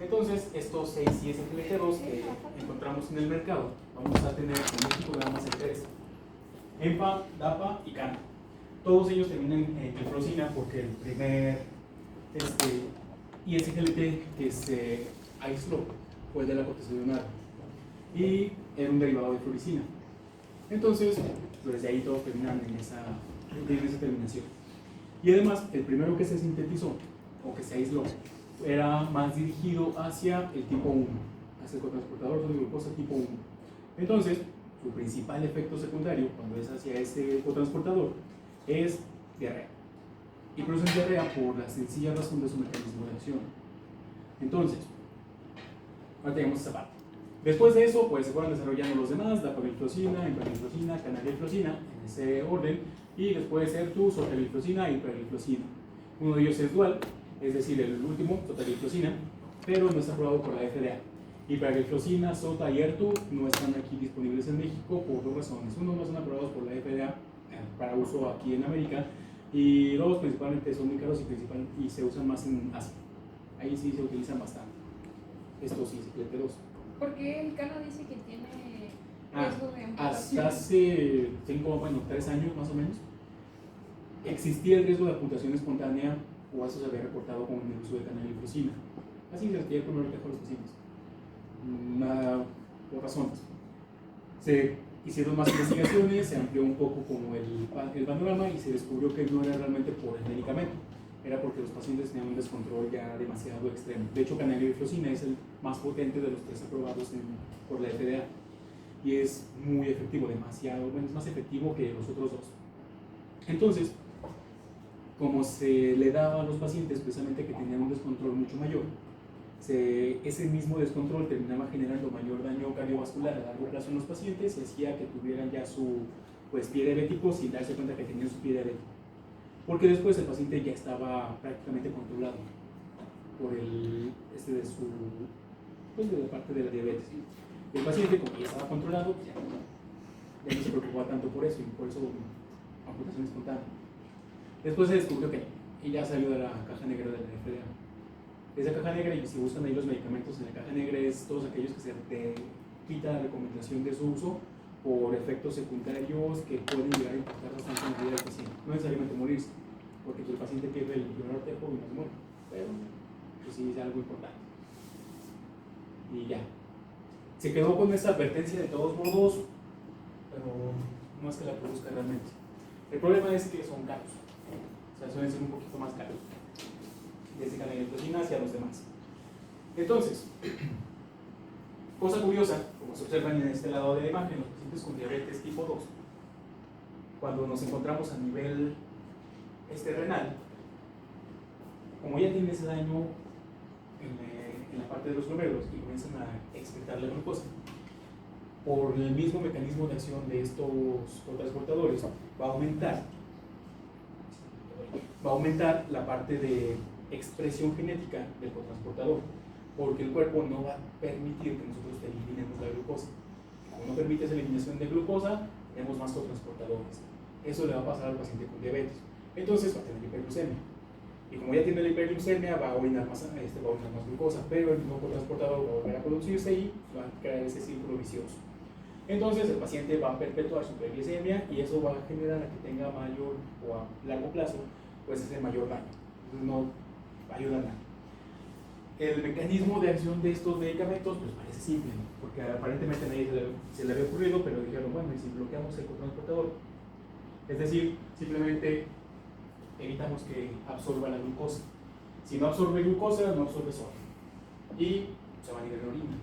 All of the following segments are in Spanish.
Entonces, estos 6 SGLT2 que encontramos en el mercado, vamos a tener en México nada más el 3. EMPA, DAPA y CANA. Todos ellos terminan en trifluorocina porque el primer ISGLT que se aisló fue el de la corteza de un árbol y era un derivado de fluoricina. Entonces, pues desde ahí todos terminan en esa terminación. Y además, el primero que se sintetizó o que se aisló era más dirigido hacia el tipo 1, hacia el cotransportador de glucosa tipo 1. Entonces, su principal efecto secundario cuando es hacia ese cotransportador es diarrea. Y producen diarrea por la sencilla razón de su mecanismo de acción. Entonces, ahora tenemos esa parte. Después de eso, pues se fueron desarrollando los demás, dapagliflozina, empagliflozina, canagliflozina, en ese orden, y después Ertu, sotagliflozina y hipergliflozina. Uno de ellos es dual, es decir, el último, sotagliflozina, pero no está aprobado por la FDA. Hipergliflozina, sota y Ertu no están aquí disponibles en México por dos razones. Uno, no están aprobados por la FDA para uso aquí en América, y dos, principalmente son muy caros y se usan más en Asia. Ahí sí se utilizan bastante. Estos sí, SGLT2. ¿Por qué el CANA dice que tiene riesgo de amputación? Hasta hace 3 años más o menos, existía el riesgo de amputación espontánea, o eso se había reportado con el uso de canagliflozina. Así se hacía con los pacientes. Por razones. Se hicieron más investigaciones, se amplió un poco como el panorama y se descubrió que no era realmente por el medicamento, era porque los pacientes tenían un descontrol ya demasiado extremo. De hecho, canagliflozina es el más potente de los 3 aprobados por la FDA y es muy efectivo, demasiado, bueno, es más efectivo que los otros dos. Entonces, como se le daba a los pacientes precisamente que tenían un descontrol mucho mayor, ese mismo descontrol terminaba generando mayor daño cardiovascular a largo plazo en los pacientes y hacía que tuvieran ya su pie diabético sin darse cuenta que tenían su pie diabético. Porque después el paciente ya estaba prácticamente controlado por de la parte de la diabetes. El paciente, como ya estaba controlado, ya no se preocupaba tanto por eso y por eso amputación espontánea. Después se descubrió que y ya salió de la caja negra de la FDA. Esa caja negra, y si buscan ahí los medicamentos en la caja negra, es todos aquellos que se te quita la recomendación de su uso por efectos secundarios que pueden llegar a impactar bastante en la vida del paciente. No necesariamente morirse, porque el paciente pierde el primer artejo y no se muere, pero pues sí es algo importante. Y ya. Se quedó con esta advertencia de todos modos, pero no es que la produzca realmente. El problema es que son caros, o sea, suelen ser un poquito más caros, desde canagliflozina hacia los demás. Entonces, cosa curiosa, como se observa en este lado de la imagen, los pacientes con diabetes tipo 2, cuando nos encontramos a nivel renal, como ya tiene ese daño en la parte de los glomérulos y comienzan a excretar la glucosa, por el mismo mecanismo de acción de estos cotransportadores, va a aumentar la parte de expresión genética del cotransportador, porque el cuerpo no va a permitir que nosotros eliminemos la glucosa. Como no permite esa eliminación de glucosa, tenemos más cotransportadores. Eso le va a pasar al paciente con diabetes. Entonces va a tener hiperglucemia. Y como ya tiene la hiperglucemia, va a orinar más glucosa, pero el mismo cotransportador va a volver a producirse y va a crear ese círculo vicioso. Entonces el paciente va a perpetuar su hiperglucemia y eso va a generar a que tenga mayor o a largo plazo pues ese mayor daño. Entonces no va a ayudar nada. El mecanismo de acción de estos medicamentos pues parece simple, ¿no? Porque aparentemente a nadie se le había ocurrido, pero dijeron, bueno, ¿y si bloqueamos el cotransportador? Es decir, simplemente evitamos que absorba la glucosa. Si no absorbe glucosa, no absorbe sodio y se va a ir en la orina.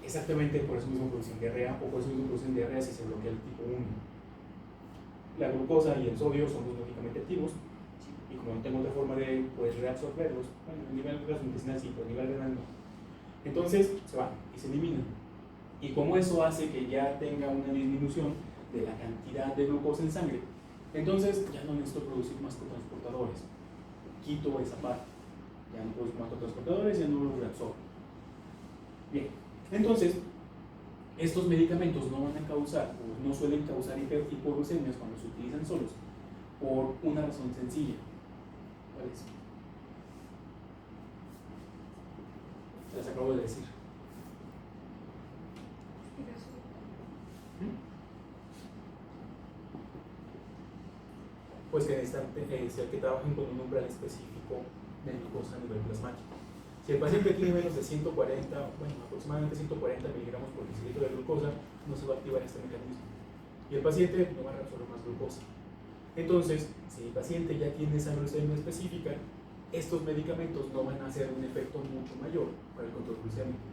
Exactamente por eso mismo producen diarrea, o por eso mismo producen diarrea si se bloquea el tipo 1. La glucosa y el sodio son lógicamente activos, y como no tengo otra forma de reabsorberlos, bueno, a nivel gastrointestinal sí, pero a nivel renal no. Entonces se van y se eliminan. Y como eso hace que ya tenga una disminución de la cantidad de glucosa en sangre, entonces ya no necesito producir más cotransportadores. Quito esa parte. Ya no produzco más cotransportadores, ya no los reabsorbo. Bien, entonces estos medicamentos no van a causar, o no suelen causar hipoglucemias cuando se utilizan solos, por una razón sencilla. ¿Cuál es? Se las acabo de decir. Pues que necesitan que trabajen con un umbral específico de glucosa a nivel plasmático. Si el paciente tiene menos de 140, bueno, aproximadamente 140 miligramos por decilitro de glucosa, no se va a activar este mecanismo. Y el paciente no va a reabsorber más glucosa. Entonces, si el paciente ya tiene esa glucemia específica, estos medicamentos no van a hacer un efecto mucho mayor para el control glucémico.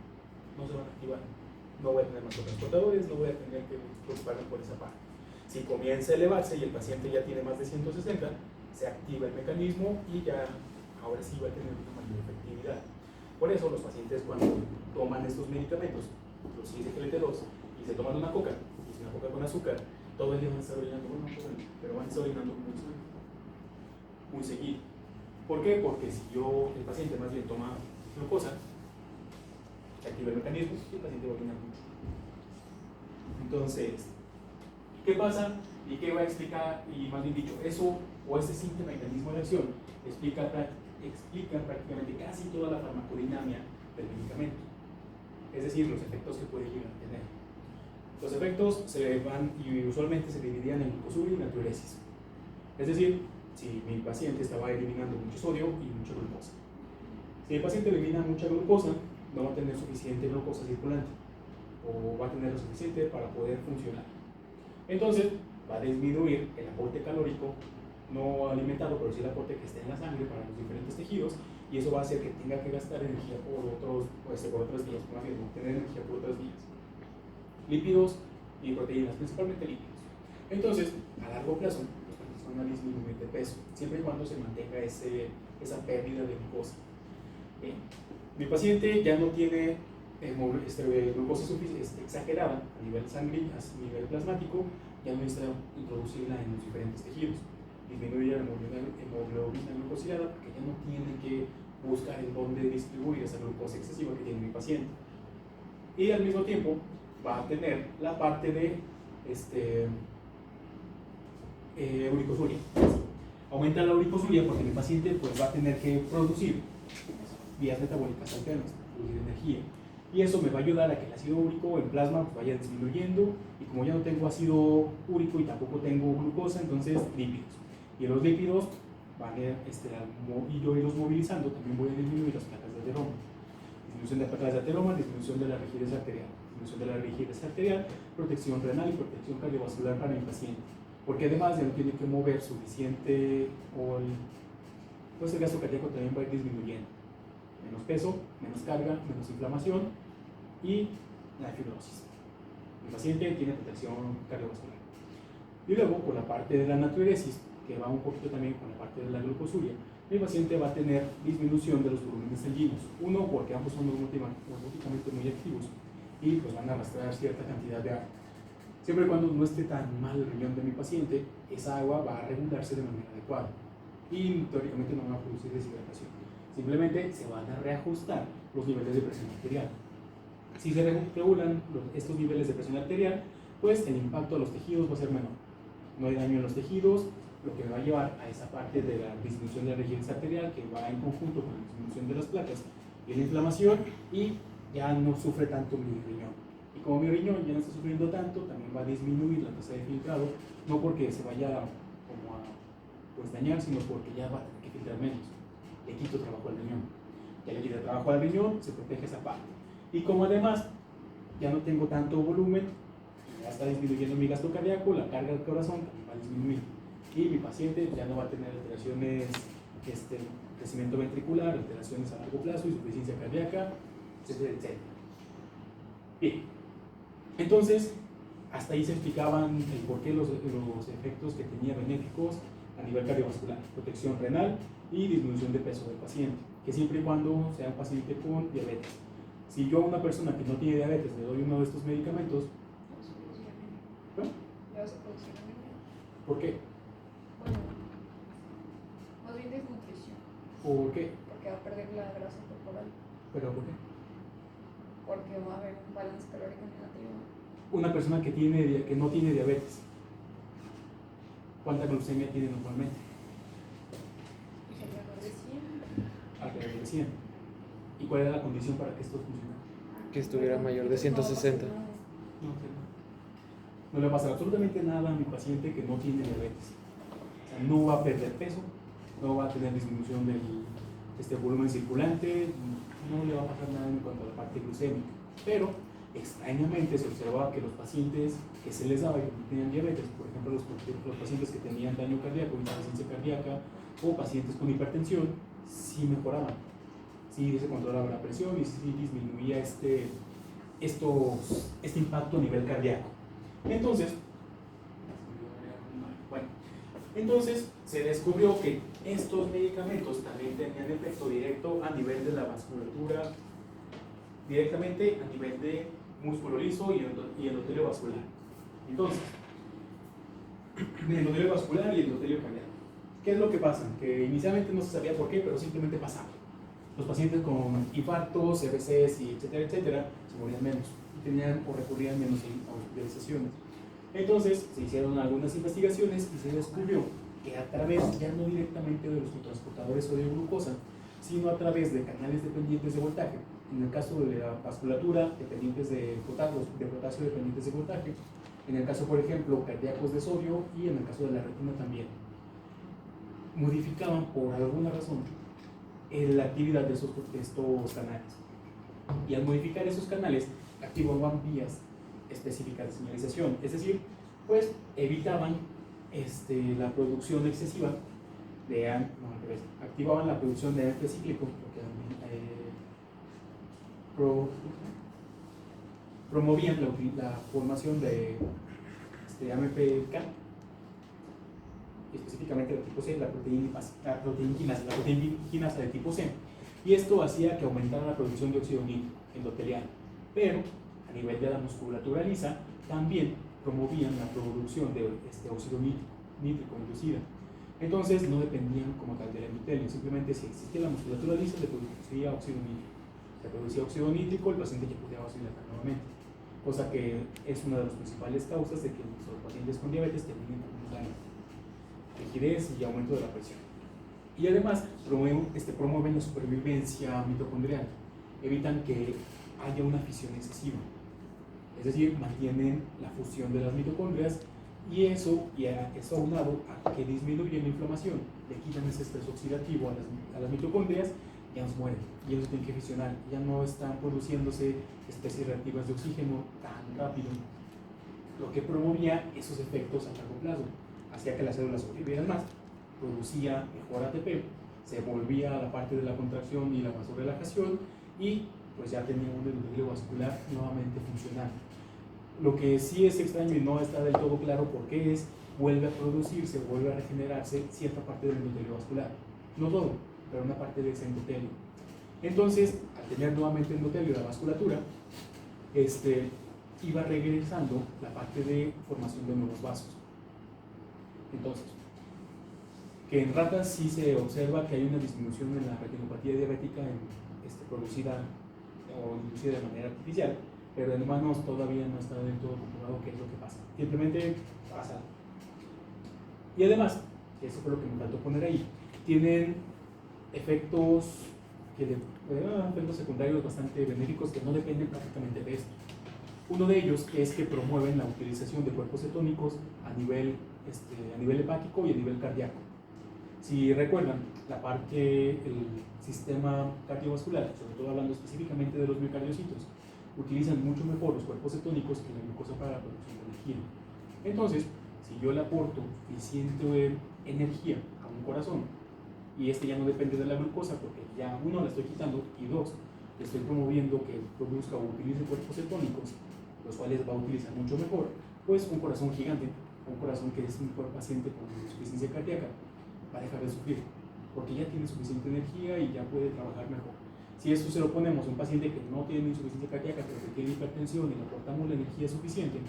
No se van a activar. No voy a tener más transportadores, no voy a tener que preocuparme por esa parte. Si comienza a elevarse y el paciente ya tiene más de 160, se activa el mecanismo y ya ahora sí va a tener una mayor efectividad. Por eso los pacientes cuando toman estos medicamentos, los SGLT2, y se toman una coca, y es una coca con azúcar, todo el día van a estar orinando, bueno, pero van a estar orinando muy seguido. ¿Por qué? Porque si el paciente más bien toma glucosa, se activa el mecanismo y el paciente va a orinar mucho. Entonces, ¿qué pasa? ¿Y qué va a explicar? Y más bien dicho, eso o este simple mecanismo de acción explica prácticamente casi toda la farmacodinamia del medicamento. Es decir, los efectos que puede llegar a tener. Los efectos se van y usualmente se dividían en glucosuria y natriuresis. Es decir, si mi paciente estaba eliminando mucho sodio y mucha glucosa. Si el paciente elimina mucha glucosa, no va a tener suficiente glucosa circulante o va a tener lo suficiente para poder funcionar. Entonces, va a disminuir el aporte calórico, no alimentado, pero sí el aporte que esté en la sangre para los diferentes tejidos, y eso va a hacer que tenga que gastar energía por otras vías, más bien, tener energía por otras vías. Lípidos y proteínas, principalmente lípidos. Entonces, a largo plazo, los pacientes van a disminuir de peso, siempre y cuando se mantenga esa pérdida de glucosa. Bien. Mi paciente ya no tiene glucosa exagerada a nivel sanguíneo, a nivel plasmático, ya no necesita introducirla en los diferentes tejidos. Disminuye la hemoglobina glucosilada porque ya no tiene que buscar en dónde distribuir esa glucosa excesiva que tiene mi paciente. Y al mismo tiempo va a tener la parte de uricosuria. Aumenta la uricosuria porque mi paciente pues, va a tener que producir vías metabólicas alternas, producir energía. Y eso me va a ayudar a que el ácido úrico en plasma pues, vaya disminuyendo, y como ya no tengo ácido úrico y tampoco tengo glucosa, entonces lípidos. Y los lípidos van y yo irlos movilizando, también voy a disminuir las placas de ateroma. Disminución de placas de ateroma, disminución de la rigidez arterial. Disminución de la rigidez arterial, protección renal y protección cardiovascular para mi paciente. Porque además ya no tiene que mover suficiente, pues el gasto cardíaco también va a ir disminuyendo. Menos peso, menos carga, menos inflamación y la fibrosis. El paciente tiene protección cardiovascular. Y luego, por la parte de la natriuresis, que va un poquito también con la parte de la glucosuria, el paciente va a tener disminución de los volúmenes sanguíneos. Uno, porque ambos son osmóticamente muy activos y pues van a arrastrar cierta cantidad de agua. Siempre y cuando no esté tan mal el riñón de mi paciente, esa agua va a regularse de manera adecuada y teóricamente no va a producir deshidratación. Simplemente se van a reajustar los niveles de presión arterial. Si se regulan estos niveles de presión arterial, pues el impacto a los tejidos va a ser menor. No hay daño en los tejidos, lo que me va a llevar a esa parte de la disminución de la rigidez arterial, que va en conjunto con la disminución de las placas y la inflamación, y ya no sufre tanto mi riñón. Y como mi riñón ya no está sufriendo tanto, también va a disminuir la tasa de filtrado, no porque se vaya como a dañar, sino porque ya va a tener que filtrar menos. Le quito trabajo al riñón. Ya le quita trabajo al riñón, se protege esa parte. Y como además ya no tengo tanto volumen, ya está disminuyendo mi gasto cardíaco, la carga del corazón también va a disminuir. Y mi paciente ya no va a tener alteraciones, crecimiento ventricular, alteraciones a largo plazo, insuficiencia cardíaca, etcétera, etcétera. Bien, entonces hasta ahí se explicaban el por qué los efectos que tenía benéficos a nivel cardiovascular, protección renal y disminución de peso del paciente, que siempre y cuando sea un paciente con diabetes. Si yo a una persona que no tiene diabetes le doy uno de estos medicamentos, ¿no? ¿Por qué? Bueno, más bien desnutrición. ¿Por qué? Porque va a perder la grasa corporal. ¿Pero por qué? Porque va a haber un balance calórico negativo. Una persona que no tiene diabetes, ¿cuánta glucemia tiene normalmente? Alrededor de 100. Alrededor de 100. ¿Y cuál era la condición para que esto funcionara? Que estuviera mayor de 160. No le va a pasar absolutamente nada a mi paciente que no tiene diabetes. O sea, no va a perder peso, no va a tener disminución del volumen circulante, no le va a pasar nada en cuanto a la parte glucémica. Pero extrañamente se observaba que los pacientes que se les daba y que no tenían diabetes, por ejemplo los pacientes que tenían daño cardíaco, insuficiencia cardíaca o pacientes con hipertensión, sí mejoraban, sí se controlaba la presión y sí disminuía este impacto a nivel cardíaco. Entonces se descubrió que estos medicamentos también tenían efecto directo a nivel de la vasculatura, directamente a nivel de músculo liso y endotelio vascular. Entonces, endotelio vascular y endotelio cardíaco. ¿Qué es lo que pasa? Que inicialmente no se sabía por qué, pero simplemente pasaba. Los pacientes con infartos, CVCs y etcétera, se morían menos, tenían o recurrían menos a hospitalizaciones. Entonces se hicieron algunas investigaciones y se descubrió que a través, ya no directamente de los transportadores sodio-glucosa, sino a través de canales dependientes de voltaje, en el caso de la vasculatura, dependientes de potasio dependientes de voltaje, en el caso, por ejemplo, cardíacos de sodio y en el caso de la retina también, modificaban por alguna razón la actividad de estos canales. Y al modificar esos canales, activaban vías específicas de señalización, es decir, pues evitaban la producción excesiva de activaban la producción de AMP cíclico, promovían la formación de AMPK, específicamente el tipo C, la proteína quinasa de tipo C, y esto hacía que aumentara la producción de óxido nítrico endoteliano, pero a nivel de la musculatura lisa también promovían la producción de óxido nítrico inducida. Entonces no dependían como tal del endotelio, simplemente si existía la musculatura lisa se producía óxido nítrico. Se producía óxido nítrico, el paciente ya podía vasodilatar nuevamente, cosa que es una de las principales causas de que los pacientes con diabetes terminen con un daño, rigidez y aumento de la presión. Y además promueven la supervivencia mitocondrial, evitan que haya una fisión excesiva, es decir, mantienen la fusión de las mitocondrias y eso aunado a que disminuye la inflamación, le quitan ese estrés oxidativo a las mitocondrias, ya nos mueren y ellos tienen que fisionar, ya no están produciéndose especies reactivas de oxígeno tan rápido, lo que promovía esos efectos a largo plazo, hacía que las células sobrevivieran más, producía mejor ATP, se volvía a la parte de la contracción y la vasorelajación y pues ya tenía un endotelio vascular nuevamente funcional. Lo que sí es extraño y no está del todo claro por qué es, vuelve a producirse, vuelve a regenerarse cierta parte del endotelio vascular, no todo, pero una parte de ese endotelio. Entonces, al tener nuevamente endotelio la vasculatura, iba regresando la parte de formación de nuevos vasos. Entonces, que en ratas sí se observa que hay una disminución en la retinopatía diabética producida o inducida de manera artificial, pero en humanos todavía no está del todo comprobado qué es lo que pasa. Simplemente pasa. Y además, eso fue lo que me faltó poner ahí, tienen efectos secundarios bastante benéficos que no dependen prácticamente de esto. Uno de ellos es que promueven la utilización de cuerpos cetónicos a nivel hepático y a nivel cardíaco. Si recuerdan, el sistema cardiovascular, sobre todo hablando específicamente de los miocardiocitos, utilizan mucho mejor los cuerpos cetónicos que la glucosa para la producción de energía. Entonces, si yo le aporto suficiente energía a un corazón, y ya no depende de la glucosa, porque ya uno la estoy quitando, y dos, le estoy promoviendo que produzca o utilice cuerpos cetónicos, los cuales va a utilizar mucho mejor, pues un corazón gigante, un corazón que es un paciente con insuficiencia cardíaca, va a dejar de sufrir, porque ya tiene suficiente energía y ya puede trabajar mejor. Si esto se lo ponemos a un paciente que no tiene insuficiencia cardíaca, pero que tiene hipertensión y le aportamos la energía suficiente,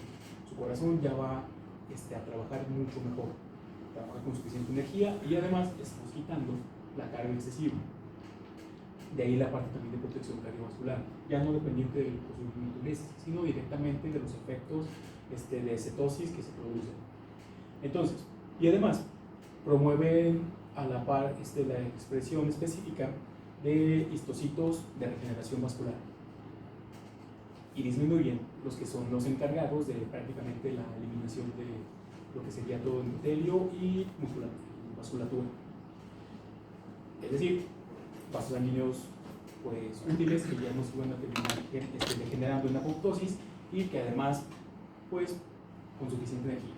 su corazón ya va a trabajar mucho mejor, trabajar con suficiente energía y además estamos quitando la carga excesiva. De ahí la parte también de protección cardiovascular, ya no dependiente del procedimiento, sino directamente de los efectos de cetosis que se producen. Entonces, y además, promueven a la par la expresión específica de histocitos de regeneración vascular y disminuyen los que son los encargados de prácticamente la eliminación de lo que sería todo endotelio y vasculatura. Es decir, vasos sanguíneos pues útiles que ya no se van a terminar degenerando en apoptosis y que además pues con suficiente energía.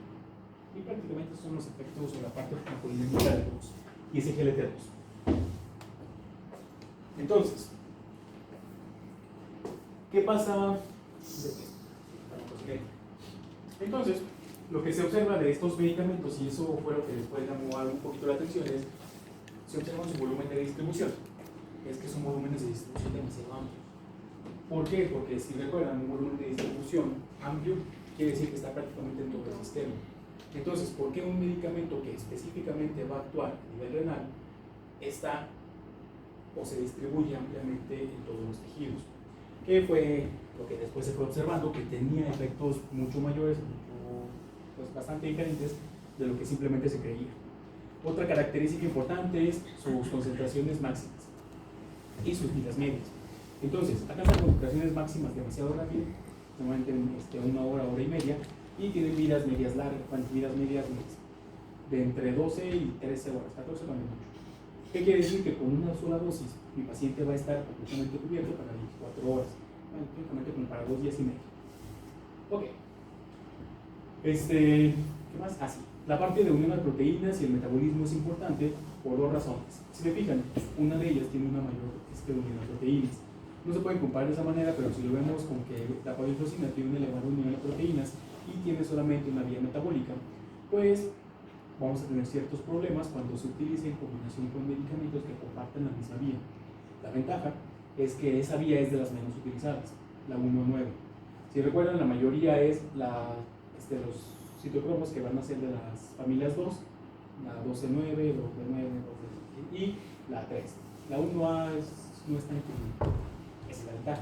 Y prácticamente estos son los efectos de la parte farmacodinámica de los ISGLT2. Entonces, ¿qué pasa? Entonces, lo que se observa de estos medicamentos, y eso fue lo que después llamó un poquito la atención, es se observa su volumen de distribución. Es que son volúmenes de distribución demasiado amplios. ¿Por qué? Porque si recuerdan, un volumen de distribución amplio quiere decir que está prácticamente en todo el sistema. Entonces, ¿por qué un medicamento que específicamente va a actuar a nivel renal está o se distribuye ampliamente en todos los tejidos? Que fue lo que después se fue observando, que tenía efectos mucho mayores, pues bastante diferentes de lo que simplemente se creía. Otra característica importante es sus concentraciones máximas y sus vidas medias. Entonces, alcanzan concentraciones máximas demasiado rápido, normalmente en una hora, hora y media, y tienen vidas medias largas, vidas medias de entre 12 y 13 horas, 14 también mucho. ¿Qué quiere decir? Que con una sola dosis mi paciente va a estar completamente cubierto para 24 horas, prácticamente como para 2 días y medio. Ok. ¿Qué más? Ah, sí. La parte de unión de proteínas y el metabolismo es importante por dos razones. Si me fijan, una de ellas tiene una mayor unión de proteínas. No se pueden comparar de esa manera, pero si lo vemos con que la pavilflozina tiene una elevada unión de proteínas y tiene solamente una vía metabólica, pues vamos a tener ciertos problemas cuando se utilice en combinación con medicamentos que comparten la misma vía. La ventaja es que esa vía es de las menos utilizadas, la 1,9. Si recuerdan, la mayoría es los citocromos que van a ser de las familias 2, la 12,9, 2,9, 2,9 y la 3. La 1A no es tan común, esa es la ventaja.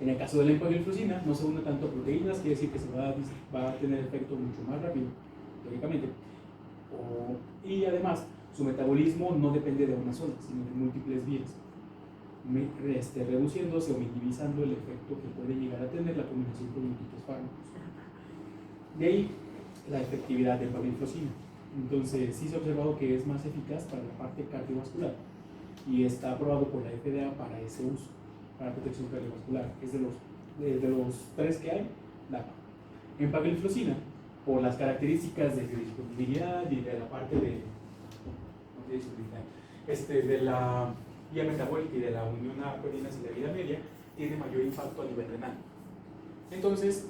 En el caso de la empagliflozina, no se une tanto a proteínas, quiere decir que se va a tener efecto mucho más rápido, lógicamente. Y además, su metabolismo no depende de una sola, sino de múltiples vías, reduciéndose o minimizando el efecto que puede llegar a tener la combinación con múltiples fármacos. De ahí la efectividad de la empagliflozina. Entonces, sí se ha observado que es más eficaz para la parte cardiovascular y está aprobado por la FDA para ese uso, para protección cardiovascular. Es de los tres que hay, la empagliflozina, por las características de biodisponibilidad y de la parte de la vía metabólica y de la unión a proteínas y la vida media, tiene mayor impacto a nivel renal. Entonces,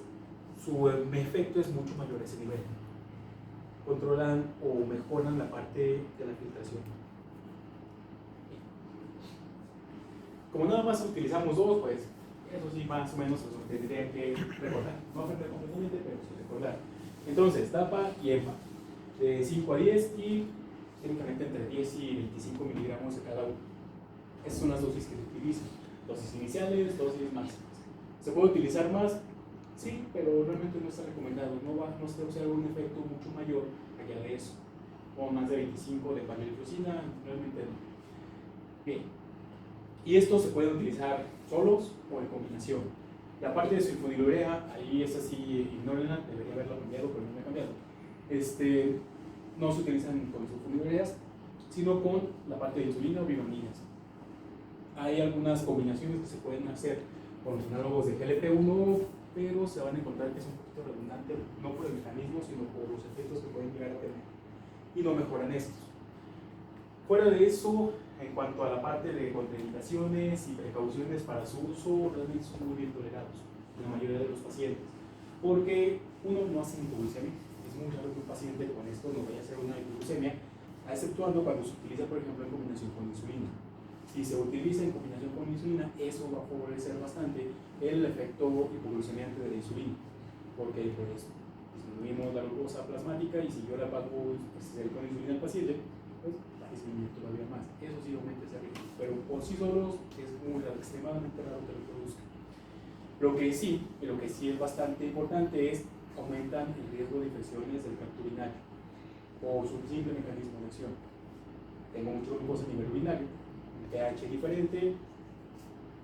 su efecto es mucho mayor a ese nivel. Controlan o mejoran la parte de la filtración. Como nada más utilizamos dos, pues eso sí más o menos lo tendría que recordar. No aprender completamente, pero sí recordar. Entonces, TAPA y EMPA, de 5 a 10 y técnicamente entre 10 y 25 miligramos de cada uno. Esas son las dosis que se utilizan. Dosis iniciales, dosis máximas. ¿Se puede utilizar más? Sí, pero realmente no está recomendado. No se va a usar un efecto mucho mayor allá de eso. O más de 25 de pavilflozina, realmente no. Bien. Y estos se pueden utilizar solos o en combinación. La parte de sulfonilurea, ahí es así, ignórenla, debería haberla cambiado, pero no me he cambiado. No se utilizan con sulfonilureas, sino con la parte de insulina o bivaminas. Hay algunas combinaciones que se pueden hacer con los análogos de GLP-1, pero se van a encontrar que es un poquito redundante, no por el mecanismo, sino por los efectos que pueden llegar a tener. Y no mejoran estos. Fuera de eso, en cuanto a la parte de contraindicaciones y precauciones para su uso, realmente son muy bien tolerados en la mayoría de los pacientes, porque uno no hace hipoglucemia. Es muy raro que un paciente con esto no vaya a hacer una hipoglucemia, exceptuando cuando se utiliza, por ejemplo, en combinación con insulina. Si se utiliza en combinación con insulina, eso va a favorecer bastante el efecto hipoglucemiante de la insulina, porque pues disminuimos la glucosa plasmática y si yo la pago con insulina al paciente, pues va a disminuir todavía más. Eso sí aumenta ese riesgo, pero por sí solos es muy raro, extremadamente raro que lo produzca. Lo que sí es bastante importante es aumentan el riesgo de infecciones del tracto urinario por su simple mecanismo de acción. Tengo mucho glucosa a nivel urinario, pH diferente,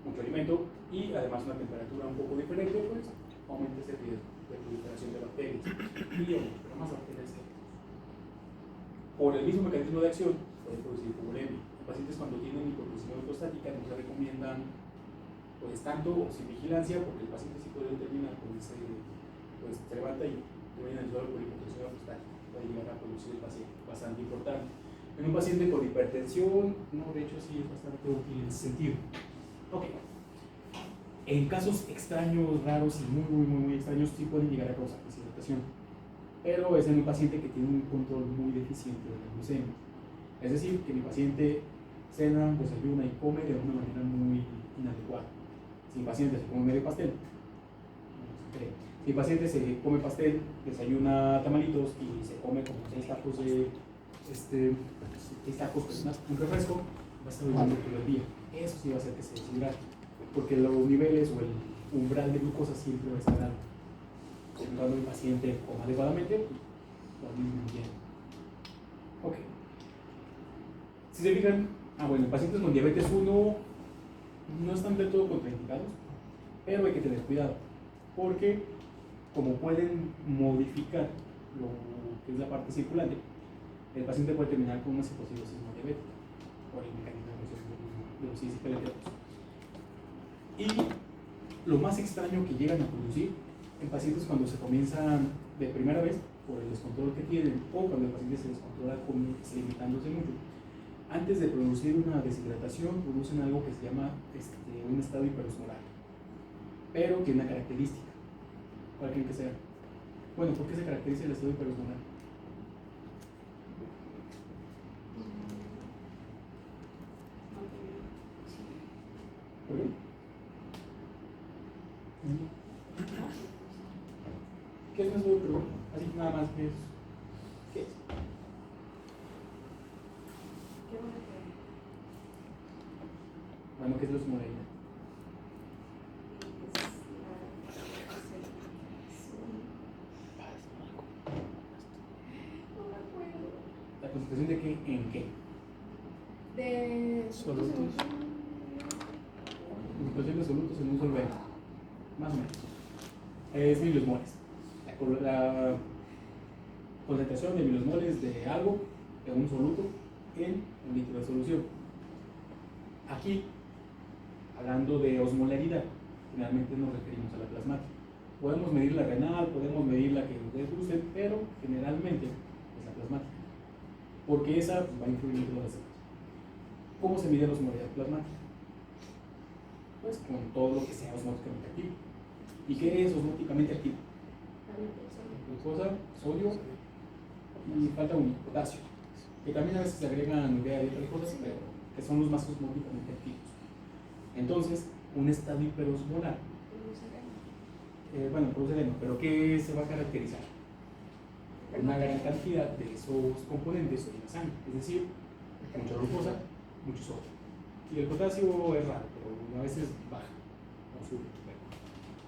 mucho alimento y además una temperatura un poco diferente, pues aumenta ese riesgo de proliferación de bacterias y pero más bacterias que por el mismo mecanismo de acción puede producir hipovolemia. En pacientes cuando tienen hipertensión ortostática no se recomiendan pues tanto o sin vigilancia porque el paciente sí puede terminar con ese, pues se levanta y termina en el suelo por hipertensión ortostática, puede llegar a producir el paciente, bastante importante. En un paciente con hipertensión, no, de hecho sí es bastante útil en ese sentido. Ok. En casos extraños, raros y muy extraños sí pueden llegar a causar deshidratación, pero es en un paciente que tiene un control muy deficiente de la glucemia. Es decir, que mi paciente cena, desayuna y come de una manera muy inadecuada. Si mi paciente se come medio pastel, si mi paciente se come pastel, desayuna tamalitos y se come como 6 tacos de 6 tacos con un refresco, va a estar durmiendo todo el día. Eso sí va a hacer que se deshidrate, porque los niveles o el umbral de glucosa siempre va a estar alto. Cuando el paciente coma adecuadamente, va a disminuir. Ok. Si se fijan, bueno, pacientes con diabetes 1 no están del todo contraindicados, pero hay que tener cuidado, porque como pueden modificar lo que es la parte circulante, el paciente puede terminar con una citocidosis no diabética por el mecanismo de los ISPLT2. Y lo más extraño que llegan a producir en pacientes cuando se comienzan de primera vez por el descontrol que tienen o cuando el paciente se descontrola limitándose mucho, antes de producir una deshidratación producen algo que se llama un estado hiperosmolar, pero tiene una característica. ¿Cuál creen que sea? Bueno, ¿por qué se caracteriza el estado hiperosmolar? ¿Por qué? ¿Qué es un estado hiperosmolar? Así nada más, ¿qué es? ¿Qué es? Bueno, ¿qué es la osmolalidad? ¿La concentración de qué en qué? De Solutos. Concentración de solutos en un solvente, más o menos. Es miliosmoles. La concentración de miliosmoles de algo, de un soluto, en un litro de solución. Aquí, hablando de osmolaridad, finalmente nos referimos a la plasmática. Podemos medir la renal, podemos medir la que ustedes gusten, pero generalmente es la plasmática, porque esa va a influir en todas las demás. ¿Cómo se mide la osmolaridad plasmática? Pues con todo lo que sea osmóticamente activo. ¿Y qué es osmóticamente activo? Glucosa, sodio y falta un potasio, que también a veces se agregan urea y otras cosas, pero que son los más osmóticamente activos. Entonces, un estado hiperosmolar, produce edema, pero ¿qué se va a caracterizar? Una gran cantidad de esos componentes en la sangre, es decir, mucha glucosa, mucho sodio. Y el potasio es raro, pero a veces baja o sube.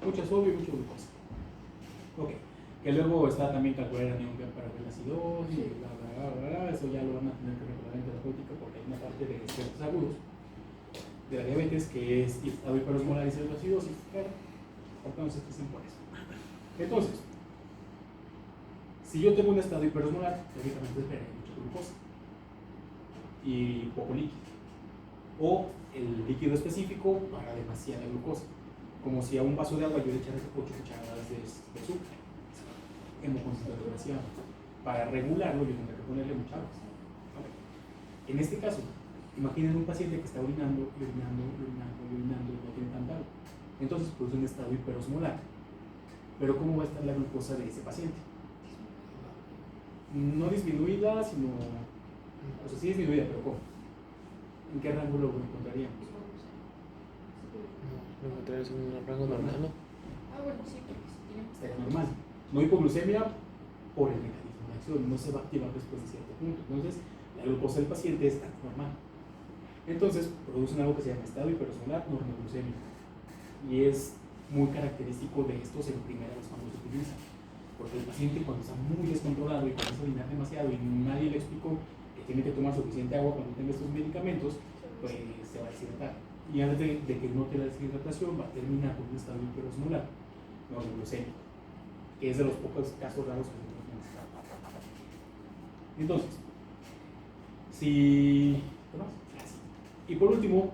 Mucho sodio y mucha glucosa. Ok. Que luego está también calcular el anión para ver la acidosis, eso ya lo van a tener que recordar en terapéutica porque hay una parte de ciertos agudos de la diabetes que es estado hiperosmolar y acidosis, pero ahorita no se estresen por eso. Entonces, si yo tengo un estado hiperosmolar, lógicamente esperaré mucha glucosa y poco líquido, o el líquido específico para demasiada glucosa, como si a un vaso de agua yo le echara 8 cucharadas de azúcar. Hemoconcentrado demasiado. Para regularlo yo tendré que ponerle mucha agua. En este caso, imaginen un paciente que está orinando y no tiene tanta agua. Entonces produce un estado hiperosmolar. Pero ¿cómo va a estar la glucosa de ese paciente? No disminuida, sino... O sea, sí disminuida, pero ¿cómo? ¿En qué rango lo encontraríamos? Lo encontrarías en un rango normal, ¿no? Bueno, sí, porque si tiene que Estaría normal. No hipoglucemia por el mecanismo de acción, no se va a activar después de cierto punto. Entonces, la glucosa del paciente está normal. Entonces, producen algo que se llama estado hiperosmolar normoglucémico. Y es muy característico de estos en primera vez cuando se utiliza. Porque el paciente, cuando está muy descontrolado y comienza a orinar demasiado y nadie le explicó que tiene que tomar suficiente agua cuando tenga estos medicamentos, pues se va a deshidratar. Y antes de que note la deshidratación, va a terminar con un estado hiperosmolar, no glucémico, que es de los pocos casos raros que tenemos. Entonces, si. ¿Qué más? Y por último,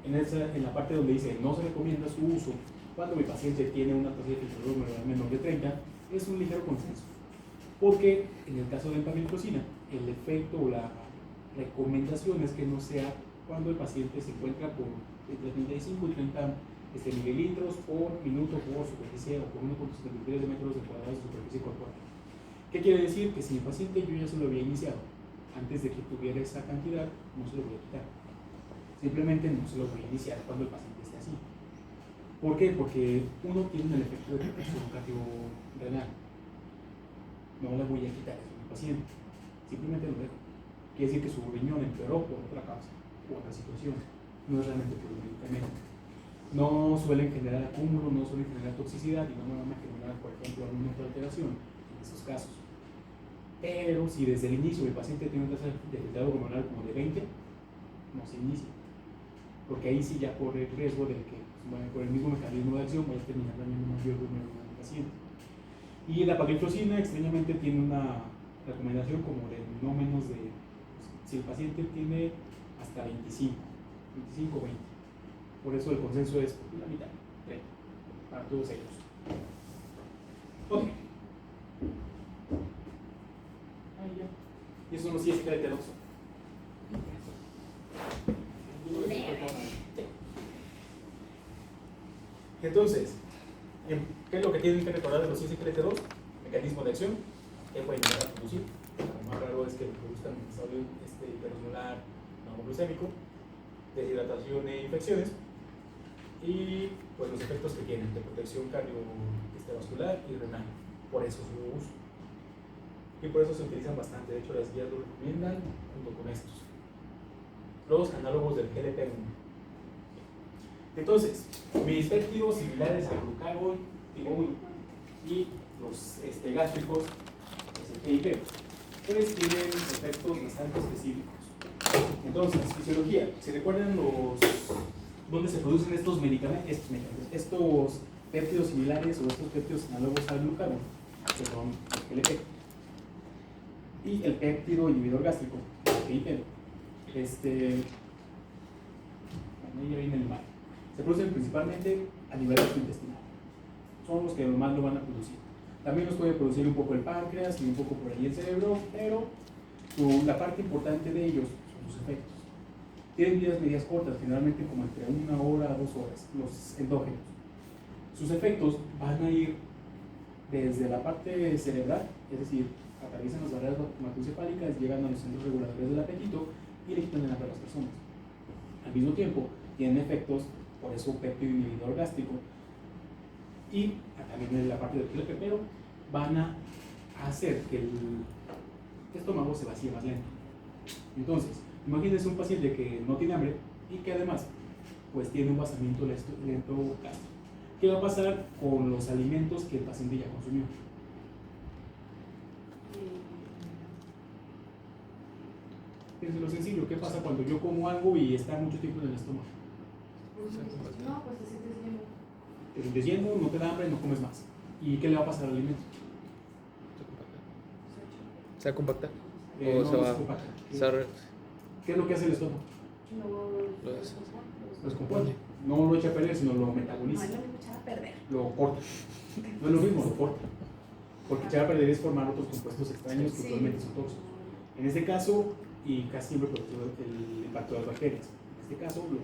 en la parte donde dice no se recomienda su uso cuando mi paciente tiene una tasa de filtrador menor de 30, es un ligero consenso. Porque en el caso de empagliflozina, el efecto o la recomendación es que no sea cuando el paciente se encuentra por entre 35 y 30 mililitros por minuto por superficie o por 1,73 metros cuadrados de superficie corporal. ¿Qué quiere decir? Que si mi paciente yo ya se lo había iniciado antes de que tuviera esa cantidad, no se lo voy a quitar. Simplemente no se lo voy a iniciar cuando el paciente esté así. ¿Por qué? Porque uno tiene el efecto de protección cardiorrenal. No le voy a quitar eso a mi paciente. Simplemente lo dejo. Quiere decir que su riñón empeoró por otra causa, por otra situación. No es realmente por el medicamento. No suelen generar acúmulo, no suelen generar toxicidad y no me van a generar, por ejemplo, alguna otra alteración en esos casos. Pero si desde el inicio el paciente tiene una tasa de filtrado hormonal como de 20, no se inicia. Porque ahí sí ya corre el riesgo de que, pues, por el mismo mecanismo de acción, vaya a terminar dañando mayor número al paciente. Y la empagliflozina, extrañamente, tiene una recomendación como de no menos de, si el paciente tiene hasta 25 o 20. Por eso el consenso es la mitad, 30, para todos ellos. Ok. Ahí ya. Y eso no sí es heterodoxo. Entonces, ¿qué es lo que tienen que recordar de los ISQLT2? Mecanismo de acción, ¿qué pueden llegar a producir? Lo más raro es que produzcan estado hiperosmolar no glucémico, deshidratación e infecciones, y pues los efectos que tienen de protección cardiovascular y renal. Por eso su uso. Y por eso se utilizan bastante. De hecho, las guías lo recomiendan junto con estos. Los análogos del GLP-1. Entonces, mis péptidos similares al glucagón, y los gástricos, el GIP, pues tienen efectos bastante específicos. Entonces, fisiología, ¿se recuerdan dónde se producen estos medicamentos, estos péptidos similares o estos péptidos análogos al glucagón? Que son el GLP. Y el péptido inhibidor gástrico, el GIP. Ahí viene el mal. Se producen principalmente a nivel gastrointestinal. Son los que más lo van a producir. También los puede producir un poco el páncreas y un poco por ahí el cerebro, pero la parte importante de ellos son sus efectos. Tienen vidas medias cortas, generalmente como entre 1 hora a 2 horas, los endógenos. Sus efectos van a ir desde la parte cerebral, es decir, atraviesan las barreras hematoencefálicas, llegan a los centros reguladores del apetito y le quitan el hambre a las personas. Al mismo tiempo, tienen efectos, por eso péptido inhibidor gástrico, y también en la parte del GLP, pero van a hacer que el estómago se vacíe más lento. Entonces, imagínense un paciente que no tiene hambre y que además pues tiene un vaciamiento lento gástrico. ¿Qué va a pasar con los alimentos que el paciente ya consumió? Fíjense lo sencillo, ¿qué pasa cuando yo como algo y está mucho tiempo en el estómago? No, pues te sientes lleno. Te sientes lleno, no te da hambre, no comes más. ¿Y qué le va a pasar al alimento? ¿Se va a compactar? No, ¿O se va se compacta. a ¿Qué es lo que hace el estómago? Lo descompone. No lo echa a perder, sino lo metaboliza. No, lo echar a perder. Lo corta. No es lo mismo, lo corta. Porque echar a perder es formar otros compuestos extraños que usualmente son tóxicos. En este caso, y casi siempre por el impacto de las bacterias, en este caso lo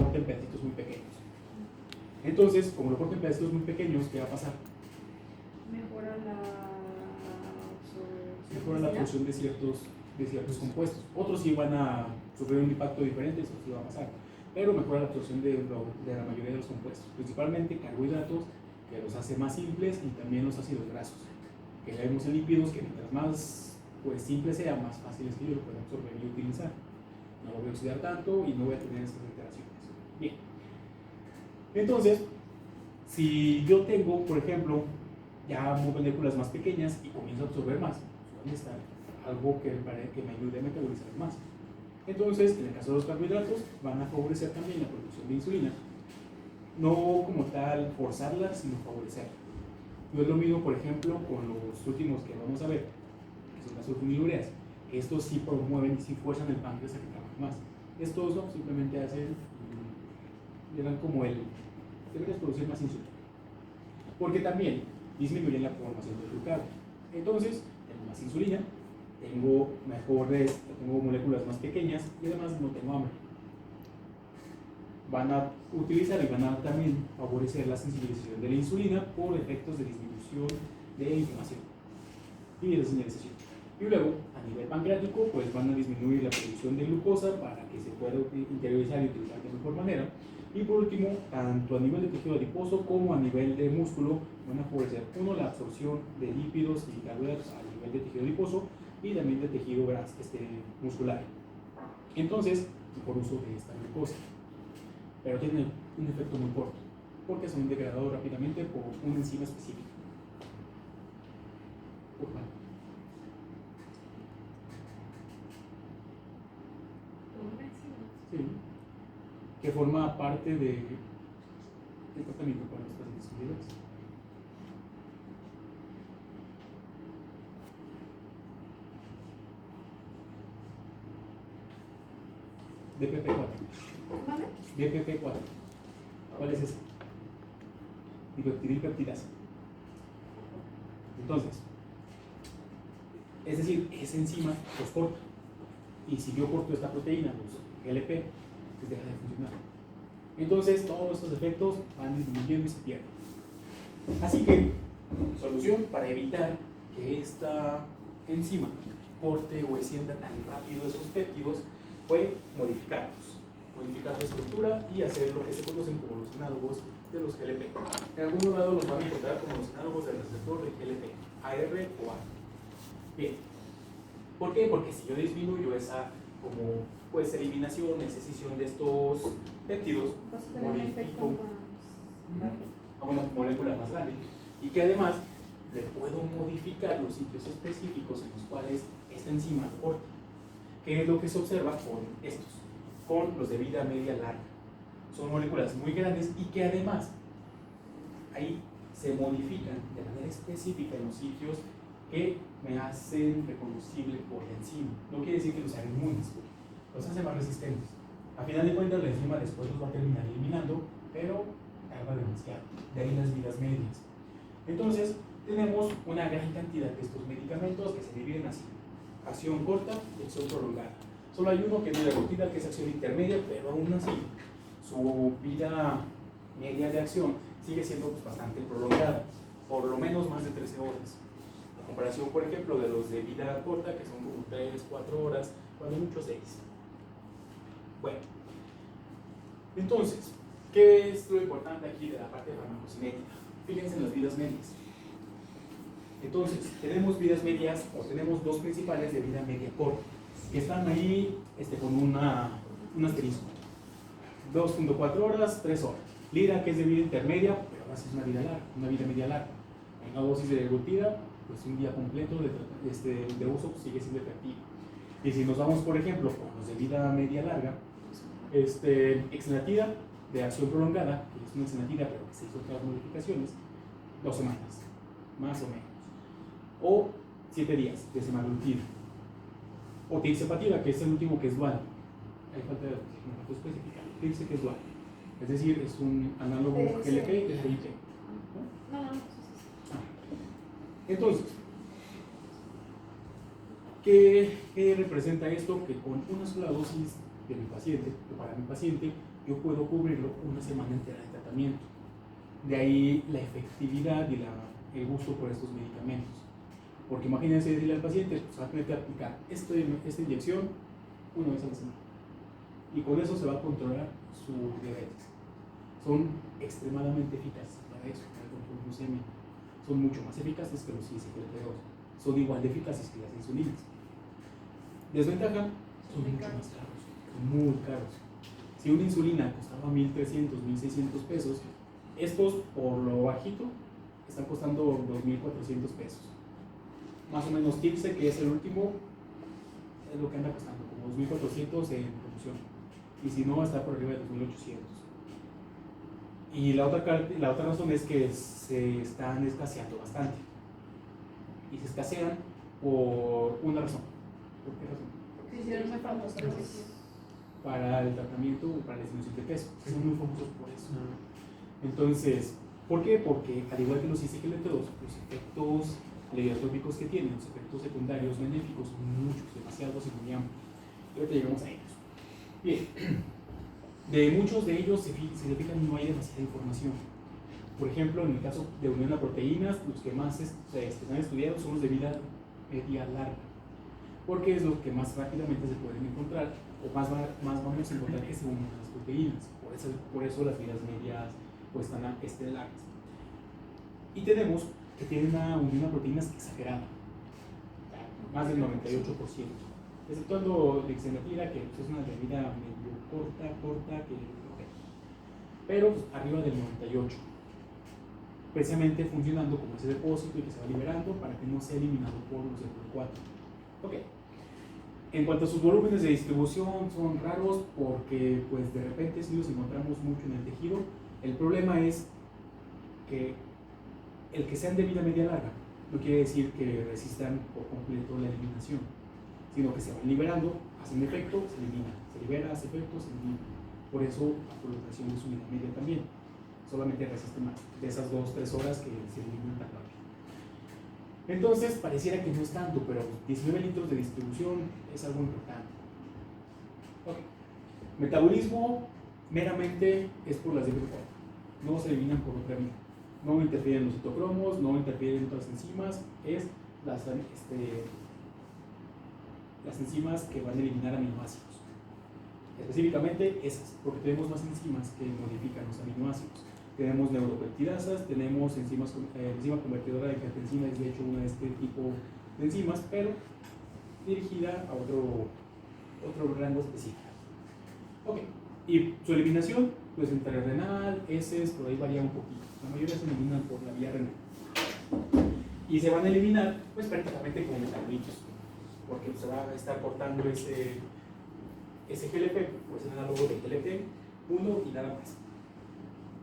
corta en pedacitos muy pequeños. Entonces, como lo corta en pedacitos muy pequeños, ¿qué va a pasar? Mejora la absorción de ciertos compuestos. Otros sí van a sufrir un impacto diferente, eso sí va a pasar. Pero mejora la absorción de la mayoría de los compuestos, principalmente carbohidratos, que los hace más simples, y también los ácidos grasos, que ya vemos en lípidos que mientras más pues simple sea, más fácil es que yo lo pueda absorber y utilizar. No lo voy a oxidar tanto y no voy a tener esas alteraciones. Bien. Entonces, si yo tengo, por ejemplo, ya moléculas más pequeñas y comienzo a absorber más, ¿dónde está algo que me ayude a metabolizar más? Entonces, en el caso de los carbohidratos, van a favorecer también la producción de insulina, no como tal forzarla, sino favorecerla. No es lo mismo, por ejemplo, con los últimos que vamos a ver, que son las sulfonilureas. Estos sí promueven y sí fuerzan el páncreas a que trabaje más. Estos no, simplemente hacen, le dan como deberías producir más insulina. Porque también disminuyen la formación del glucagón. Entonces, tengo más insulina, tengo moléculas más pequeñas y además no tengo hambre. Van a utilizar y van a también favorecer la sensibilización de la insulina por efectos de disminución de inflamación y de señalización. Y luego, a nivel pancreático, pues van a disminuir la producción de glucosa para que se pueda interiorizar y utilizar de mejor manera. Y por último, tanto a nivel de tejido adiposo como a nivel de músculo, van a favorecer, uno, la absorción de lípidos y carbohidratos a nivel de tejido adiposo y también de tejido muscular. Entonces, por uso de esta glucosa. Pero tiene un efecto muy corto, porque son degradados rápidamente por una enzima específica. Sí, que forma parte del tratamiento para los pacientes con diabetes. DPP-4. ¿Vale? DPP-4. ¿Cuál es ese? Dipeptidilpeptidasa. Entonces, es decir, esa enzima los corta. Y si yo corto esta proteína, pues GLP, pues deja de funcionar. Entonces, todos estos efectos van disminuyendo y se pierden. Así que, solución para evitar que esta enzima corte o descienda tan rápido esos péptidos fue modificar su estructura y hacer lo que se conocen como los análogos de los GLP. En algún lado los van a encontrar como los análogos del receptor de GLP, AR o A. Bien, ¿por qué? Porque si yo disminuyo esa como pues eliminación, excesión de estos péptidos, modifico a una molécula más grande y que además le puedo modificar los sitios específicos en los cuales esta enzima corta. ¿Qué es lo que se observa con estos? Con los de vida media larga. Son moléculas muy grandes y que además ahí se modifican de manera específica en los sitios que me hacen reconocible por la enzima. No quiere decir que los hagan inmunes, los hace más resistentes. A final de cuentas, la enzima después los va a terminar eliminando, pero tarda demasiado. De ahí las vidas medias. Entonces, tenemos una gran cantidad de estos medicamentos que se dividen así: acción corta y acción prolongada. Solo hay uno que es liraglutida, que es acción intermedia, pero aún así su vida media de acción sigue siendo pues bastante prolongada, por lo menos más de 13 horas. A comparación, por ejemplo, de los de vida corta, que son como 3, 4 horas, cuando mucho 6. Bueno, entonces, ¿qué es lo importante aquí de la parte farmacocinética? Fíjense en las vidas medias. Entonces, tenemos vidas medias, o tenemos dos principales de vida media corta, que están ahí con un asterisco. 2.4 horas, 3 horas. Lira, que es de vida intermedia, pero ahora sí es una vida media larga. Una dosis de liraglutida, pues un día completo de uso pues sigue siendo efectivo. Y si nos vamos, por ejemplo, con los de vida media larga, exenatida de acción prolongada, que es una exenatida pero que se hizo otras modificaciones, 2 semanas, más o menos. O 7 días de semaglutida. O tirzepatida, que es el último, que es dual. Hay falta de especificar. Tirce, que es dual. Es decir, es un análogo GLP de GIP. No. Entonces, ¿qué representa esto? Que con una sola dosis de mi paciente, o para mi paciente, yo puedo cubrirlo una semana entera de tratamiento. De ahí la efectividad y el gusto por estos medicamentos. Porque imagínense decirle al paciente, pues va a tener que aplicar esta inyección una vez a la semana. Y con eso se va a controlar su diabetes. Son extremadamente eficaces para eso, para el control glucémico. Son mucho más eficaces que los SGLT2. Son igual de eficaces que las insulinas. Desventaja, son mucho más caros, son muy caros. Si una insulina costaba 1.300, 1.600 pesos, estos por lo bajito están costando 2.400 pesos. Más o menos Tirce, que es el último, es lo que anda costando, como 2.400 en producción. Y si no, está por arriba de 2.800. Y la otra razón es que se están escaseando bastante. Y se escasean por una razón. ¿Por qué razón? Se hicieron muy famosos los hijos. Para el tratamiento o para la disminución de peso. Son muy famosos por eso. Entonces, ¿por qué? Porque al igual que los ISGLT2, los efectos pleiotrópicos que tienen, los efectos secundarios benéficos son muchos, demasiados y muy amplios. Y ahorita llegamos a ellos. Bien, de muchos de ellos, si se fijan, no hay demasiada información. Por ejemplo, en el caso de unión a proteínas, los que más se han estudiado son los de vida media larga, porque es lo que más rápidamente se pueden encontrar, o más vamos a encontrar que se unen a las proteínas. Por eso las vidas medias pues, están largas. Y tenemos que tienen una unión a proteínas exagerada, más del 98%, exceptuando dexenatira, que pues, es una bebida medio corta, pero pues, arriba del 98%, precisamente funcionando como ese depósito y que se va liberando para que no sea eliminado por los F4. Ok. En cuanto a sus volúmenes de distribución, son raros porque pues de repente sí los encontramos mucho en el tejido. El problema es que el que sean de vida media larga no quiere decir que resistan por completo la eliminación, sino que se van liberando, hacen efecto, se elimina, se libera, hace efecto, se elimina. Por eso la colocación de su vida media también solamente resiste más de esas 2-3 horas que se eliminan tan rápido. Entonces pareciera que no es tanto, pero 19 litros de distribución es algo importante. Okay. Metabolismo meramente es por las de grupo, no se eliminan por otra vía, no interfieren los citocromos, no interfieren otras enzimas, es las enzimas que van a eliminar aminoácidos. Específicamente esas, porque tenemos más enzimas que modifican los aminoácidos. Tenemos neuropeptidasas, tenemos enzima convertidora de catencina, es de hecho una de este tipo de enzimas, pero dirigida a otro rango específico. Ok, y su eliminación, pues entre renal, heces, por ahí varía un poquito. La mayoría se eliminan por la vía renal. Y se van a eliminar, pues prácticamente como metabolitos, porque se va a estar cortando ese GLP, pues es análogo de GLP-1 y nada más.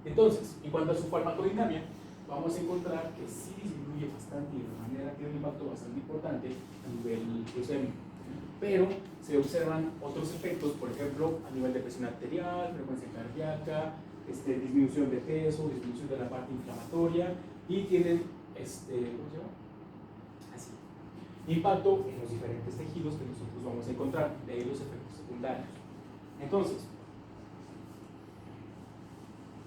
Entonces, en cuanto a su farmacodinámica, vamos a encontrar que sí disminuye bastante y de manera que tiene un impacto bastante importante a nivel glucémico. Pero se observan otros efectos, por ejemplo, a nivel de presión arterial, frecuencia cardíaca, disminución de peso, disminución de la parte inflamatoria y tienen ¿cómo se llama? Así. Impacto en los diferentes tejidos que nosotros vamos a encontrar, de ahí los efectos secundarios. Entonces,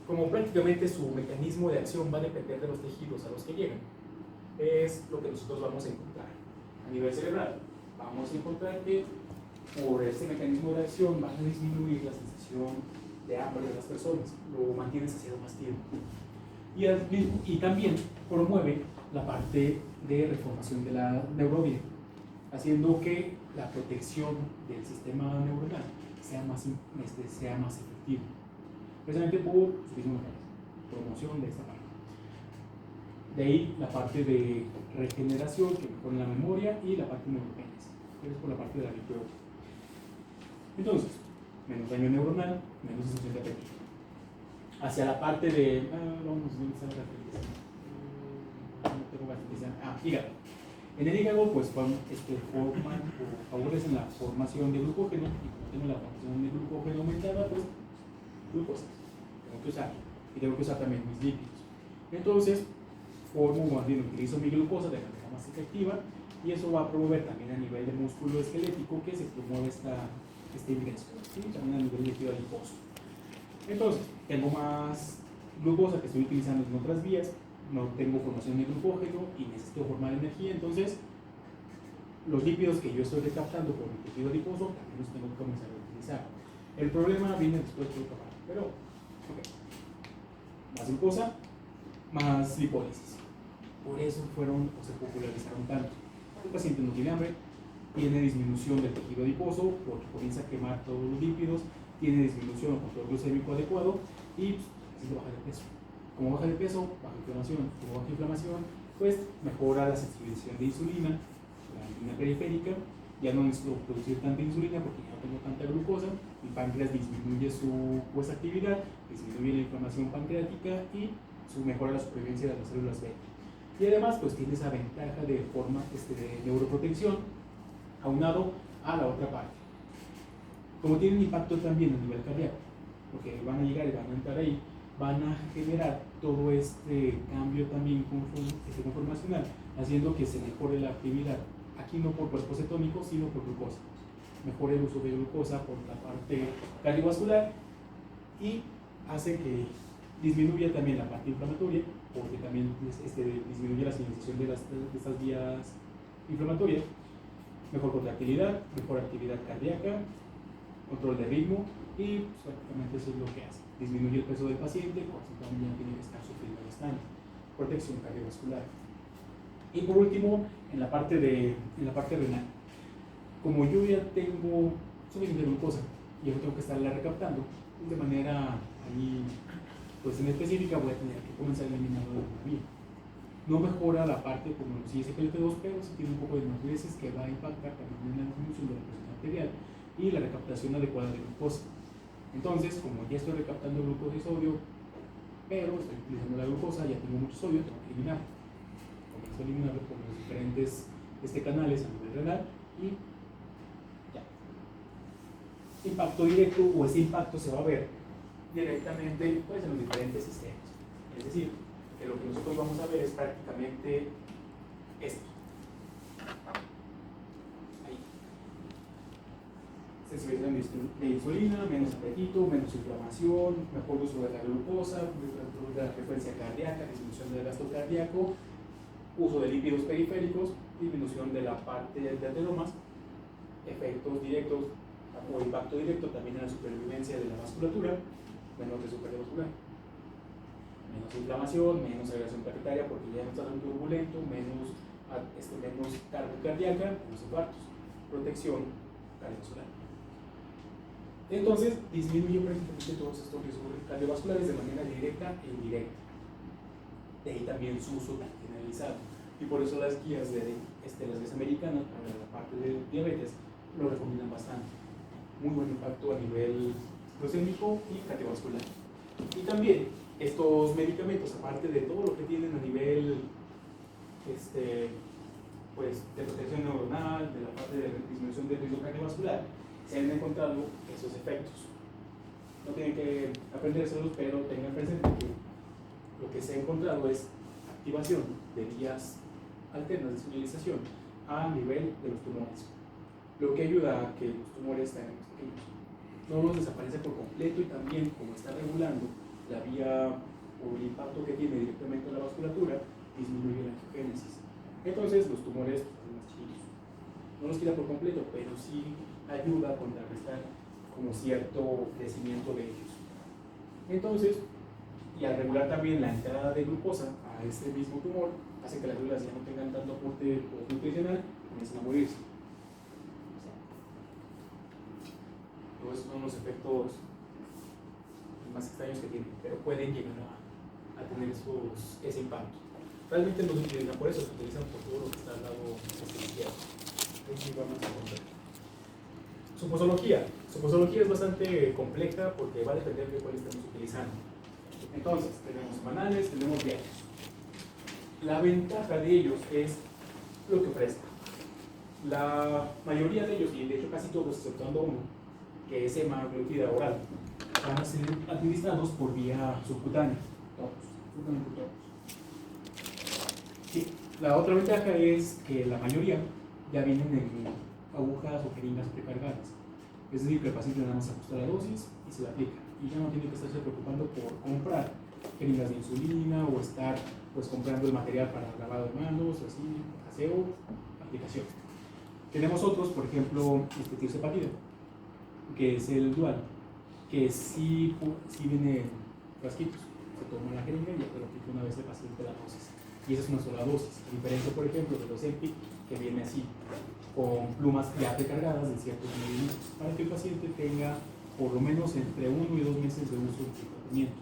como prácticamente su mecanismo de acción va a depender de los tejidos a los que llegan, es lo que nosotros vamos a encontrar. A nivel cerebral, vamos a encontrar que por este mecanismo de acción van a disminuir la sensación de hambre de las personas, lo mantiene saciado más tiempo. Y también promueve la parte de reformación de la neurovía, haciendo que la protección del sistema neuronal sea más efectiva, precisamente por su mismo mecanismo, promoción de esta parte. De ahí la parte de regeneración que mejora la memoria y la parte neurogénesis, que es por la parte de la microbiota. Entonces, menos daño neuronal, menos sensación de apetito. Hacia la parte de. Vamos a utilizar la fertilización. No tengo fertilización. Hígado. En el hígado, pues forman o favorecen la formación de glucógeno, y como tengo la formación de glucógeno aumentada, pues glucosa. Tengo que usar. Y tengo que usar también mis lípidos. Entonces, utilizo mi glucosa de manera más efectiva, y eso va a promover también a nivel de músculo esquelético que se promueve este ingreso, ¿sí? También a nivel de tejido adiposo. Entonces, tengo más glucosa que estoy utilizando en otras vías, no tengo formación de glucógeno y necesito formar energía, entonces los lípidos que yo estoy recaptando por mi tejido adiposo también los tengo que comenzar a utilizar. El problema viene después de otra parte, pero ok. Más glucosa, más lipólisis. Por eso se popularizaron tanto. El paciente no tiene hambre, tiene disminución del tejido adiposo porque comienza a quemar todos los lípidos, tiene disminución o control glucémico adecuado y necesita bajar de peso. Como baja de peso, baja inflamación. Como baja inflamación, pues mejora la sensibilización de insulina, la insulina periférica, ya no necesito producir tanta insulina porque ya no tengo tanta glucosa, mi páncreas disminuye su pues, actividad, disminuye la inflamación pancreática y mejora la supervivencia de las células beta. Y además pues tiene esa ventaja de forma de neuroprotección aunado a la otra parte. Como tienen impacto también a nivel cardíaco, porque van a llegar y van a entrar ahí, van a generar todo este cambio también conformacional, haciendo que se mejore la actividad, aquí no por cuerpos cetónicos, sino por glucosa. Mejore el uso de glucosa por la parte cardiovascular y hace que disminuya también la parte inflamatoria, porque también disminuye la señalización de estas vías inflamatorias, mejor contractilidad, mejor actividad cardíaca, control de ritmo y pues, prácticamente eso es lo que hace. Disminuye el peso del paciente, por eso también tiene que estar sufriendo bastante. Protección cardiovascular. Y por último, en la parte renal. Como yo ya tengo suficiente glucosa y yo tengo que estarla recaptando de manera ahí, pues en específica voy a tener que comenzar a eliminar la vía. No mejora la parte como si SGLT2, pero sí tiene un poco de hematopoiesis que va a impactar también en la disminución de la presión arterial y la recaptación adecuada de glucosa. Entonces, como ya estoy recaptando glucosa y sodio, pero estoy utilizando la glucosa, ya tengo mucho sodio, tengo que eliminarlo. Comienzo a eliminarlo por los diferentes canales a nivel renal y ya. Impacto directo, o ese impacto se va a ver directamente pues, en los diferentes sistemas. Es decir, que lo que nosotros vamos a ver es prácticamente esto. Sensibilización de insulina, menos apetito, menos inflamación, mejor uso de la glucosa, de la frecuencia cardíaca, disminución del gasto cardíaco, uso de lípidos periféricos, disminución de la parte de ateromas, efectos directos o impacto directo también en la supervivencia de la vasculatura, menos riesgo cardiovascular, menos inflamación, menos agregación plaquetaria porque ya no está tan turbulento, menos carga cardíaca, menos infartos, protección cardiovascular. Entonces, disminuye prácticamente todos estos riesgos cardiovasculares de manera directa e indirecta. De ahí también su uso tan generalizado. Y por eso las guías las guías americanas para la parte de diabetes lo recomiendan bastante. Muy buen impacto a nivel glucémico y cardiovascular. Y también estos medicamentos, aparte de todo lo que tienen a nivel pues, de protección neuronal, de la parte de disminución del riesgo cardiovascular, se han encontrado esos efectos. No tienen que aprendérselos, pero tengan presente que lo que se ha encontrado es activación de vías alternas de señalización a nivel de los tumores, lo que ayuda a que los tumores estén pequeños. No los desaparece por completo y también, como está regulando la vía o el impacto que tiene directamente en la vasculatura, disminuye la angiogénesis. Entonces, los tumores son más chiquitos. No los quita por completo, pero sí ayuda a contrarrestar como cierto crecimiento de ellos. Entonces, y al regular también la entrada de glucosa a este mismo tumor, hace que las células ya no tengan tanto aporte nutricional y comiencen a morirse. Todos esos son los efectos más extraños que tienen, pero pueden llegar a tener ese impacto. Realmente no se utilizan por eso, se utilizan por todo lo que está al lado izquierdo. Ahí sí vamos a encontrar. Su posología es bastante compleja porque va a depender de cuál estemos utilizando. Entonces, tenemos semanales, tenemos diarios. La ventaja de ellos es lo que ofrecen. La mayoría de ellos, y de hecho casi todos, exceptuando uno, que es semaglutida oral, van a ser administrados por vía subcutánea. Todos, absolutamente todos. Sí. La otra ventaja es que la mayoría ya vienen en agujas o jeringas precargadas. Es decir, que el paciente nada más ajusta la dosis y se la aplica. Y ya no tiene que estarse preocupando por comprar jeringas de insulina o estar pues comprando el material para lavado de manos o así, aseo, aplicación. Tenemos otros, por ejemplo, tirzepatida, que es el dual, que sí viene en frasquitos. Se toma la jeringa y ya te lo aplica una vez el paciente la dosis. Y esa es una sola dosis. A diferencia, por ejemplo, de los Ozempic, que viene así, con plumas ya precargadas de ciertos mililitros, para que el paciente tenga por lo menos entre 1 y 2 meses de uso de tratamiento.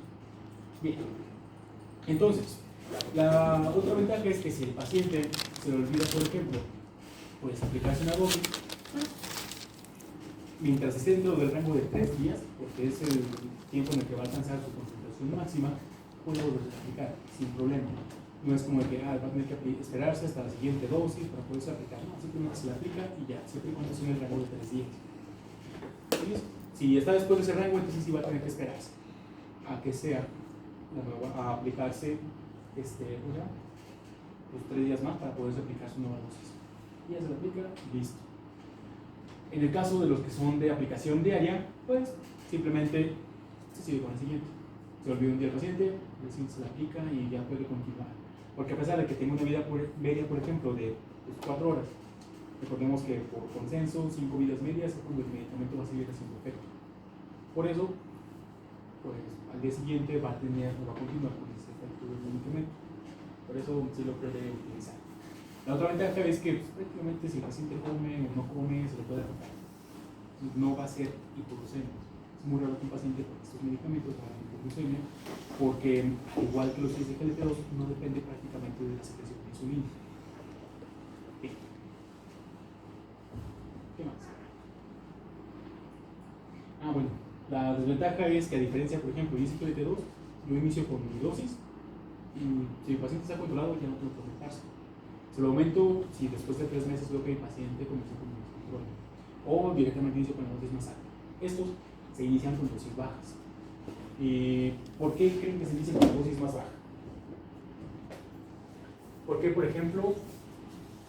Bien, entonces, la otra ventaja es que si el paciente se le olvida, por ejemplo, pues aplicarse una dosis, mientras esté dentro del rango de 3 días, porque es el tiempo en el que va a alcanzar su concentración máxima, puede volverse a aplicar sin problema. No es como que va a tener que esperarse hasta la siguiente dosis para poderse aplicar, no, simplemente se la aplica y ya, siempre y cuando esté en el rango de 3 días. ¿Sí? Si está después de ese rango, entonces sí va a tener que esperarse a que sea la nueva, a aplicarse pues 3 días más para poderse aplicar su nueva dosis. Y ya se la aplica y listo. En el caso de los que son de aplicación diaria, pues simplemente se sigue con el siguiente. Se olvida un día el paciente, recién se la aplica y ya puede continuar. Porque a pesar de que tenga una vida media, por ejemplo, de 4 horas, recordemos que por consenso, 5 vidas medias es cuando el medicamento va a seguir haciendo efecto. Por eso, pues al día siguiente va a continuar con ese efecto del medicamento. Por eso sí lo puede utilizar. La otra ventaja es que pues, prácticamente si el paciente come o no come, se le puede aplicar. No va a ser hipoglucemia. Es muy raro que un paciente con estos medicamentos haga hipoglucemia, porque al igual que los SGLT2 no depende prácticamente de la secreción de insulina. ¿Qué más? Bueno, la desventaja es que a diferencia, por ejemplo, de SGLT2, yo inicio con mi dosis y si el paciente está controlado ya no tengo que aumentarse. Se lo aumento si después de 3 meses veo que el paciente comenzó con el control, o directamente inicio con la dosis más alta. Estos se inician con dosis bajas. ¿Y por qué creen que se inician con dosis más baja? Porque, por ejemplo,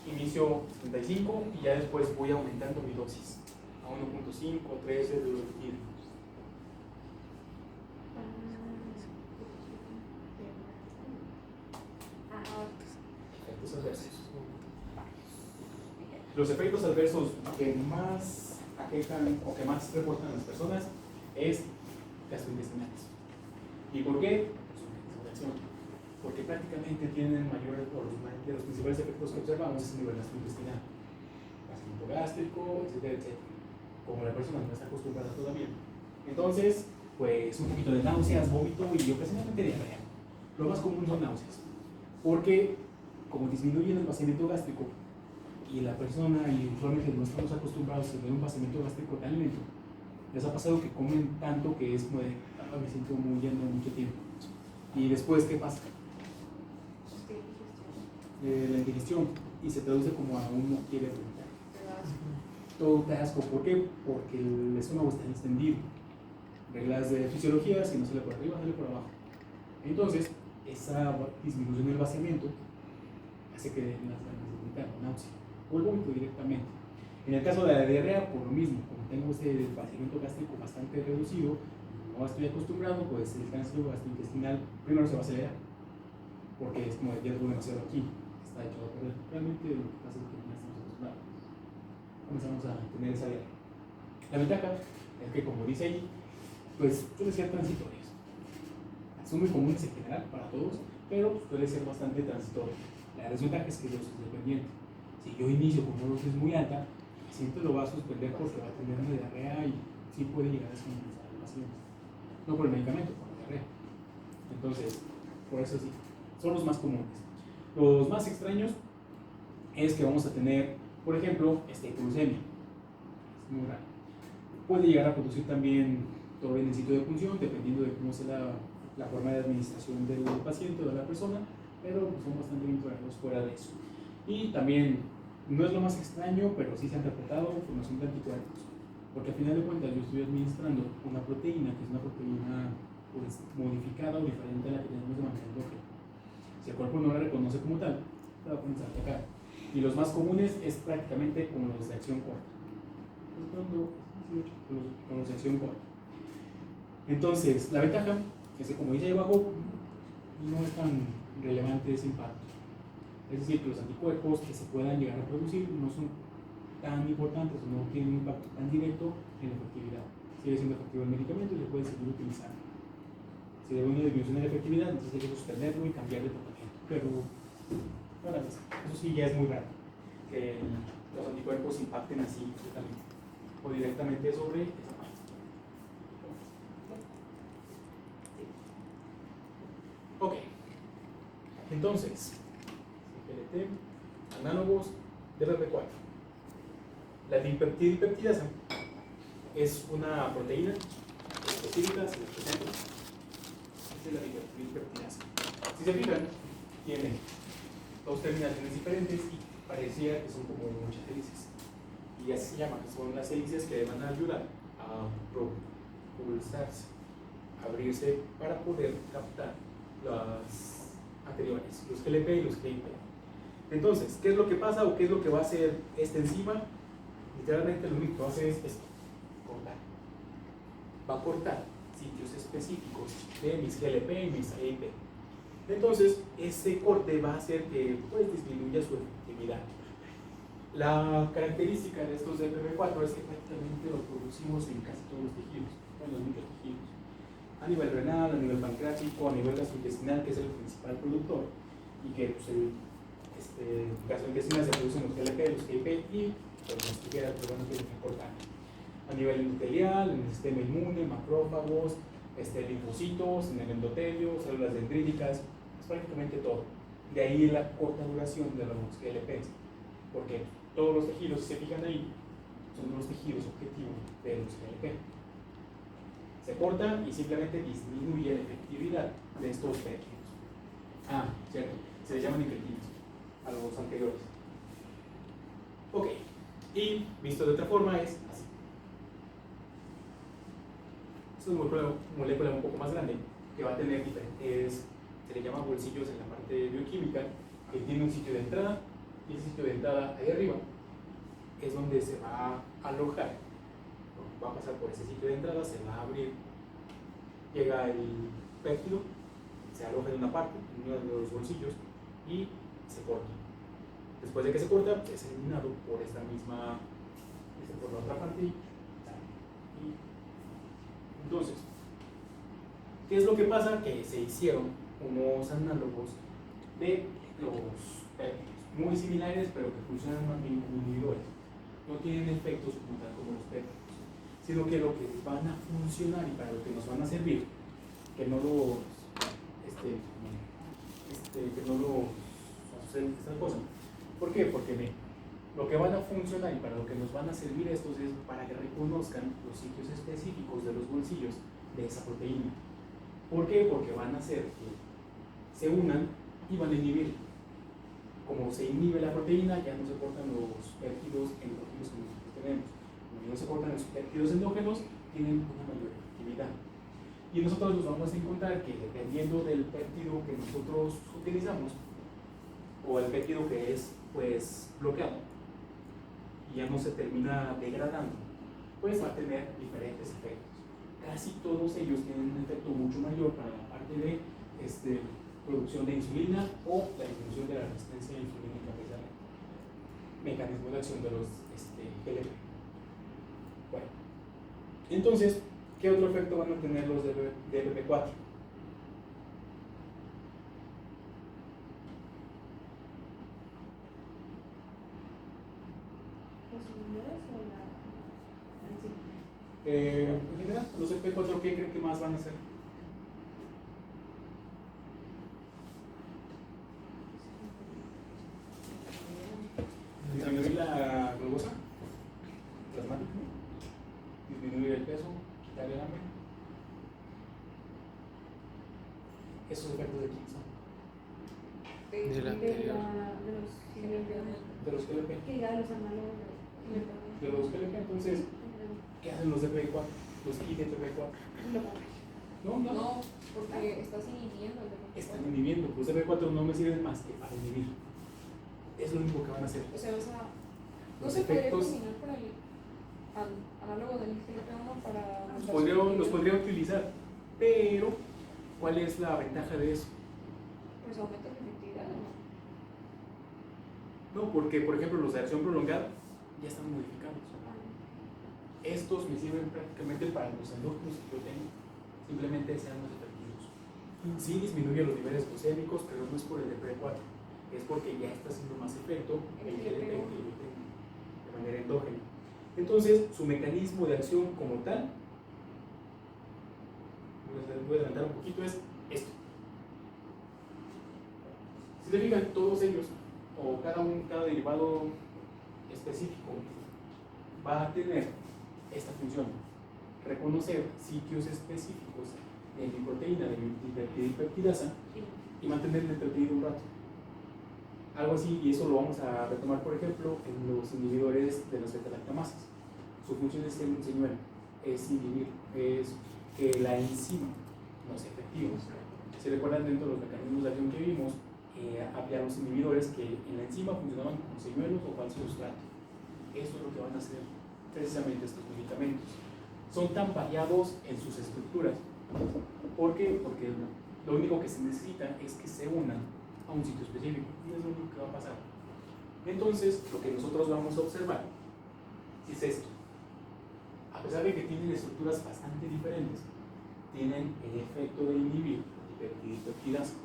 inicio 75 y ya después voy aumentando mi dosis a 1.5, 3 de lo que quiero. Efectos adversos. Los efectos adversos que más aquejan o que más reportan las personas es gastrointestinales. ¿Y por qué? Son reacción. Porque prácticamente tienen mayores, o de los principales efectos que observamos es el nivel gastrointestinal, vaciamiento gástrico, etcétera, etcétera. Como la persona no está acostumbrada todavía. Entonces, pues un poquito de náuseas, vómito y ocasionalmente diarrea. Lo más común son náuseas, porque como disminuyen el vaciamiento gástrico y la persona, y usualmente no estamos acostumbrados a tener un vaciamiento gástrico tan lento, les ha pasado que comen tanto que es como de, me siento muy lleno mucho tiempo. Y después, ¿qué pasa? La indigestión, y se traduce como a uno quiere vomitar. Todo te asco. ¿Por qué? Porque el estómago está extendido. Reglas de fisiología, si no sale por arriba, sale por abajo. Entonces, esa disminución del vaciamiento hace que den las ganas de vomitar, náusea, o el vómito directamente. En el caso de la diarrea, por lo mismo, como tengo este vaciamiento gástrico bastante reducido, no estoy acostumbrado, pues el tránsito gastrointestinal primero se va a acelerar, porque es como ya tengo demasiado aquí, está hecho a perder. Realmente lo que pasa es que no estamos acostumbrados. Comenzamos a tener esa diarrea. La ventaja es que, como dice ahí, pues suele ser transitorias. Son muy comunes en general para todos, pero suele ser bastante transitorio. La desventaja es que es dosis dependiente. Si yo inicio con una dosis muy alta, el paciente lo va a suspender porque va a tener una diarrea y sí puede llegar a descompensar al paciente. No por el medicamento, por la diarrea. Entonces, por eso sí, son los más comunes. Los más extraños es que vamos a tener, por ejemplo, hipoglucemia. Es muy raro. Puede llegar a producir también dolor en el sitio de punción, dependiendo de cómo sea la forma de administración del paciente o de la persona, pero pues, son bastante bien tolerados fuera de eso. Y también, no es lo más extraño, pero sí se han reportado formación de anticuerpos, porque al final de cuentas yo estoy administrando una proteína, que es una proteína pues, modificada o diferente a la que tenemos de manera endógena. Si el cuerpo no la reconoce como tal, se va a comenzar a atacar. Y los más comunes es prácticamente como los de acción corta. Con los de acción corta. Entonces, la ventaja es que, como dice ahí abajo, no es tan relevante ese impacto. Es decir, que los anticuerpos que se puedan llegar a producir no son tan importantes, no tienen un impacto tan directo en la efectividad. Sigue siendo efectivo el medicamento y se puede seguir utilizando. Si hay una disminución de la efectividad, entonces hay que suspenderlo y cambiar de tratamiento. Pero, bueno, eso sí ya es muy raro, que los anticuerpos impacten así directamente o directamente sobre esa parte. Ok, entonces, CPLT, análogos de BP4. La dipeptidasa es una proteína específica, se les presento. Esta es la bipeptinasa. Si se fijan, tiene dos terminaciones diferentes y parecía que son como muchas hélices. Y así se llama, que son las hélices que van a ayudar a propulsarse, abrirse para poder captar las anteriores, los GLP y los GIP. Entonces, ¿qué es lo que pasa o qué es lo que va a hacer esta enzima? Literalmente lo único que va a hacer es esto, cortar. Va a cortar sitios específicos de mis GLP y mis GIP. Entonces, ese corte va a hacer que pues, disminuya su efectividad. La característica de estos DPP4 es que prácticamente lo producimos en casi todos los tejidos, en los microtejidos. A nivel renal, a nivel pancreático, a nivel gastrointestinal, que es el principal productor, y que pues, el gastrointestinal se producen los GLP, los GIP y pues, las tijeras pues, van a tener que cortar. A nivel endotelial, en el sistema inmune, macrófagos, linfocitos, en el endotelio, células dendríticas, es prácticamente todo. De ahí la corta duración de los GLPs, porque todos los tejidos, si se fijan ahí, son los tejidos objetivos de los GLP. Se corta y simplemente disminuye la efectividad de estos péptidos. Ah, cierto, se les llaman incretinos a los anteriores. Ok, y visto de otra forma es así. Esta es una molécula un poco más grande que va a tener diferentes, se le llama bolsillos en la parte bioquímica, que tiene un sitio de entrada y el sitio de entrada ahí arriba es donde se va a alojar. Va a pasar por ese sitio de entrada, se va a abrir, llega el péptido, se aloja en una parte, en uno de los bolsillos y se corta. Después de que se corta, es eliminado por esta misma, por la otra parte. Entonces, ¿qué es lo que pasa? Que se hicieron unos análogos de los péptidos, muy similares, pero que funcionan más bien como inhibidores. No tienen efectos como tal como los péptidos, sino que lo que van a funcionar y para lo que nos van a servir, que no los, que no los hacen esta cosa. ¿Por qué? Porque lo que van a funcionar y para lo que nos van a servir estos es para que reconozcan los sitios específicos de los bolsillos de esa proteína. ¿Por qué? Porque van a hacer que se unan y van a inhibir. Como se inhibe la proteína, ya no se cortan los péptidos endógenos que nosotros tenemos. Como no se cortan los péptidos endógenos, tienen una mayor efectividad. Y nosotros nos vamos a encontrar que dependiendo del péptido que nosotros utilizamos, o el péptido que es pues bloqueado, y ya no se termina degradando, pues va a tener diferentes efectos. Casi todos ellos tienen un efecto mucho mayor para la parte de producción de insulina o la disminución de la resistencia insulínica, que es el mecanismo de acción de los GLP. Bueno, entonces, ¿qué otro efecto van a tener los DPP4? En general, los DPP4, ¿qué creen que más van a hacer? Disminuir la glucosa plasmática, disminuir el peso, quitar el hambre. Esos efectos de quién son? De la anterior. De los GLP. De los GLP, entonces, ¿qué hacen los DPP4? Los IDPP4. No, porque estás inhibiendo el DPP4. están inhibiendo. Los DPP4 no me sirven más que para inhibir. Es lo único que van a hacer. O sea, ¿no Los se podría efectos combinar con el análogo del GLP-1 para... los podría utilizar, pero ¿cuál es la ventaja de eso? Pues aumenta la efectividad, ¿no? No, porque por ejemplo los de acción prolongada ya están modificados. Estos me sirven prácticamente para los endógenos que yo tengo, simplemente sean más efectivos. Sí disminuye los niveles glucémicos, pero no es por el DPP4, es porque ya está haciendo más efecto el GLP que yo tengo de manera endógena. Entonces, su mecanismo de acción como tal, voy a adelantar un poquito, es esto. Si se fijan, todos ellos, o cada derivado específico, va a tener esta función. reconocer sitios específicos de mi proteína, de mi dipeptidasa, y mantenerla entretenida un rato. Algo así, y eso lo vamos a retomar, por ejemplo, en los inhibidores de las beta-lactamasas. Su función es ser un señuelo, es inhibir, es que la enzima no sea efectiva. Si recuerdan, dentro de los mecanismos de acción que vimos, había los inhibidores que en la enzima funcionaban como señuelos o falso sustrato. Eso es lo que van a hacer precisamente estos medicamentos. Son tan variados en sus estructuras. ¿Por qué? Porque lo único que se necesita es que se unan a un sitio específico, y es lo único que va a pasar. Entonces, lo que nosotros vamos a observar es esto. A pesar de que tienen estructuras bastante diferentes, tienen el efecto de inhibir dipeptidasa.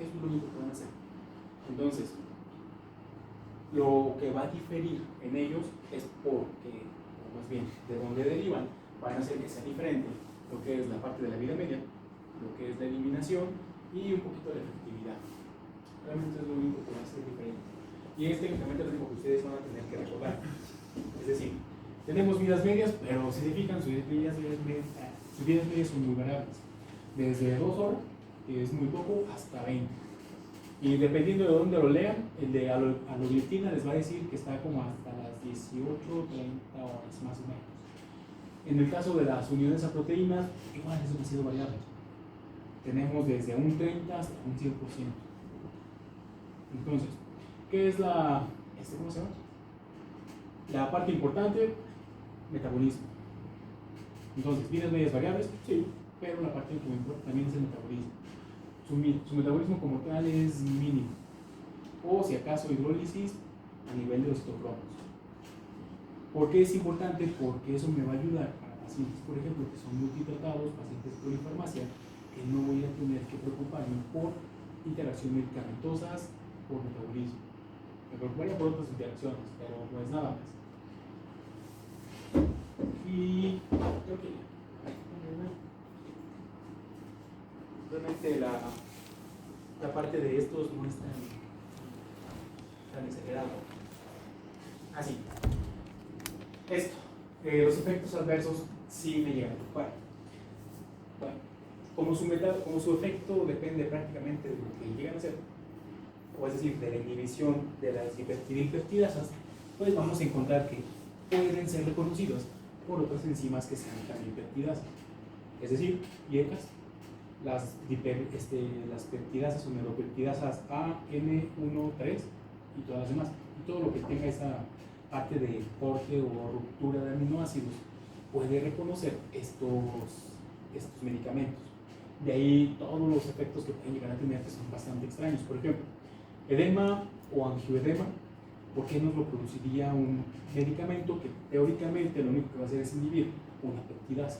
Eso es lo único que van a hacer. Entonces, lo que va a diferir en ellos es porque, o más bien, de dónde derivan, van a hacer que sea diferente lo que es la parte de la vida media, lo que es la eliminación y un poquito de la efectividad. Realmente es lo único que va a ser diferente. Y técnicamente es lo único que ustedes van a tener que recordar. Es decir, tenemos vidas medias, pero si se fijan, sus vidas medias son muy variables. Desde 2 horas, que es muy poco, hasta 20. Y dependiendo de dónde lo lean, el de alogliptina les va a decir que está como hasta las 18, 30 horas más o menos. En el caso de las uniones a proteínas, igual es demasiado variable. Tenemos desde un 30 hasta un 100%. Entonces, ¿qué es ¿cómo se llama? La parte importante, metabolismo. Entonces, ¿vidas medias variables? Sí, pero la parte que me importa también es el metabolismo. Su metabolismo como tal es mínimo, o si acaso hidrólisis a nivel de los citocromos. ¿Por qué es importante? Porque eso me va a ayudar para pacientes, por ejemplo, que son multitratados, pacientes con polifarmacia, que no voy a tener que preocuparme por interacciones medicamentosas, por metabolismo. Me preocuparía por otras interacciones, pero no es nada más. Y creo que realmente la parte de estos no es tan exagerado. Así. Esto, los efectos adversos sí me llegan a preocupar. Bueno, como su efecto depende prácticamente de lo que llegan a hacer, o es decir, de la inhibición de las dipeptidasas, pues vamos a encontrar que pueden ser reconocidos por otras enzimas que sean también peptidasas. Es decir, viejas, las peptidasas o neuropeptidasas A, N1, 3 y todas las demás. Y todo lo que tenga esa parte de corte o ruptura de aminoácidos puede reconocer estos medicamentos. De ahí todos los efectos que pueden llegar a tener, que son bastante extraños. Por ejemplo, edema o angioedema, ¿por qué nos lo produciría un medicamento que teóricamente lo único que va a hacer es inhibir una peptidasa?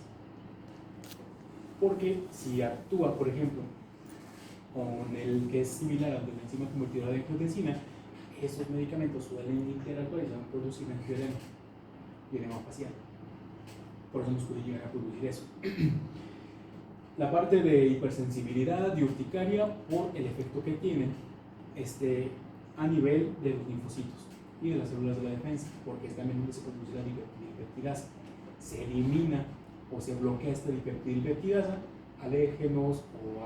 Porque si actúa, por ejemplo, con el que es similar al de la enzima convertidora de angiotensina, esos medicamentos suelen interactuar y se van a producir angioedema y edema facial. Por eso nos puede llegar a producir eso. La parte de hipersensibilidad y urticaria por el efecto que tienen a nivel de los linfocitos y de las células de la defensa, porque es también donde se produce la dipeptidasa. Se elimina o se bloquea esta dipeptidasa, alérgenos o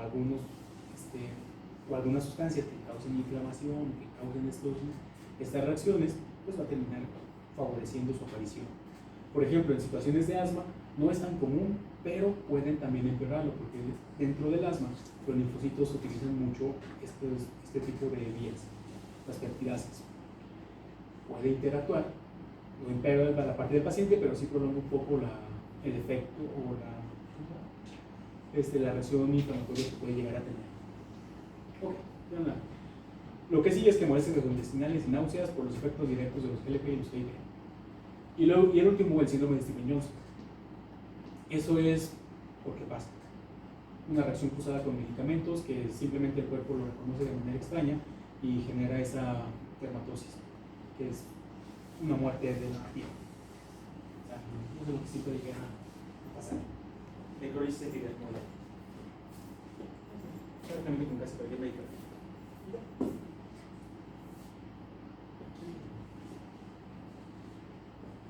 algunas sustancias que causen inflamación, que causen estas reacciones, pues va a terminar favoreciendo su aparición. Por ejemplo, en situaciones de asma no es tan común, pero pueden también empeorarlo, porque dentro del asma los linfocitos utilizan mucho este tipo de vías, las peptidasas. Puede interactuar, no empeora la parte del paciente, pero sí prolonga un poco el efecto o la reacción inflamatoria que puede llegar a tener. Ok, ya nada. Lo que sigue es que molestias gastrointestinales y náuseas por los efectos directos de los GLP y los GIP. Y el último, el síndrome de Stevens-Johnson. Eso es porque pasa una reacción cruzada con medicamentos que simplemente el cuerpo lo reconoce de manera extraña y genera esa dermatosis, que es una muerte de la piel. O sea, no es lo que sí puede llegar a pasar. Necrosis epidermoidal. Exactamente con casi cualquier medicamento.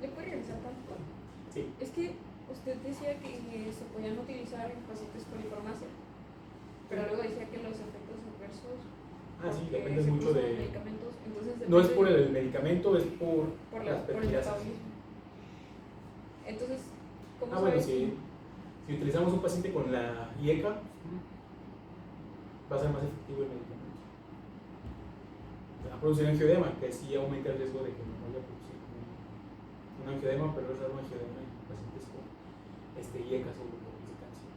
¿Le puede revisar tanto? Sí. Es que usted decía que utilizar en pacientes polifarmacia. Pero luego decía que los efectos adversos Sí, porque depende se mucho puso de... medicamentos, entonces No es depende por el medicamento, es por por las por el peptidasas. metabolismo. Entonces, ¿cómo Bueno, sabes? si utilizamos un paciente con la IECA, va a ser más efectivo el medicamento. Va a producir angioedema, que sí aumenta el riesgo de que no vaya a producir un angioedema, pero es raro un angioedema en pacientes con IECA o grupos de cáncer.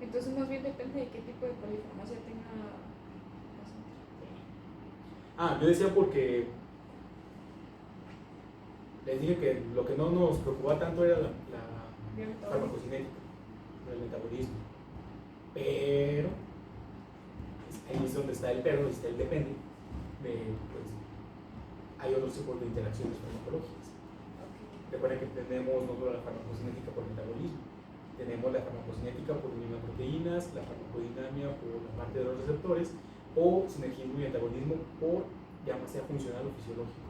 Entonces, más bien depende de qué tipo de polifarmacia tenga el paciente. Yo decía porque les dije que lo que no nos preocupaba tanto era la Vía metabólica. farmacocinética, el metabolismo. Pero ahí es donde está el pero, está el depende. Pues, hay otros tipos de interacciones farmacológicas. Recuerden que tenemos no solo la farmacocinética por metabolismo, tenemos la farmacocinética por unión a proteínas, la farmacodinamia por la parte de los receptores o sinergismo y antagonismo por ya sea funcional o fisiológico.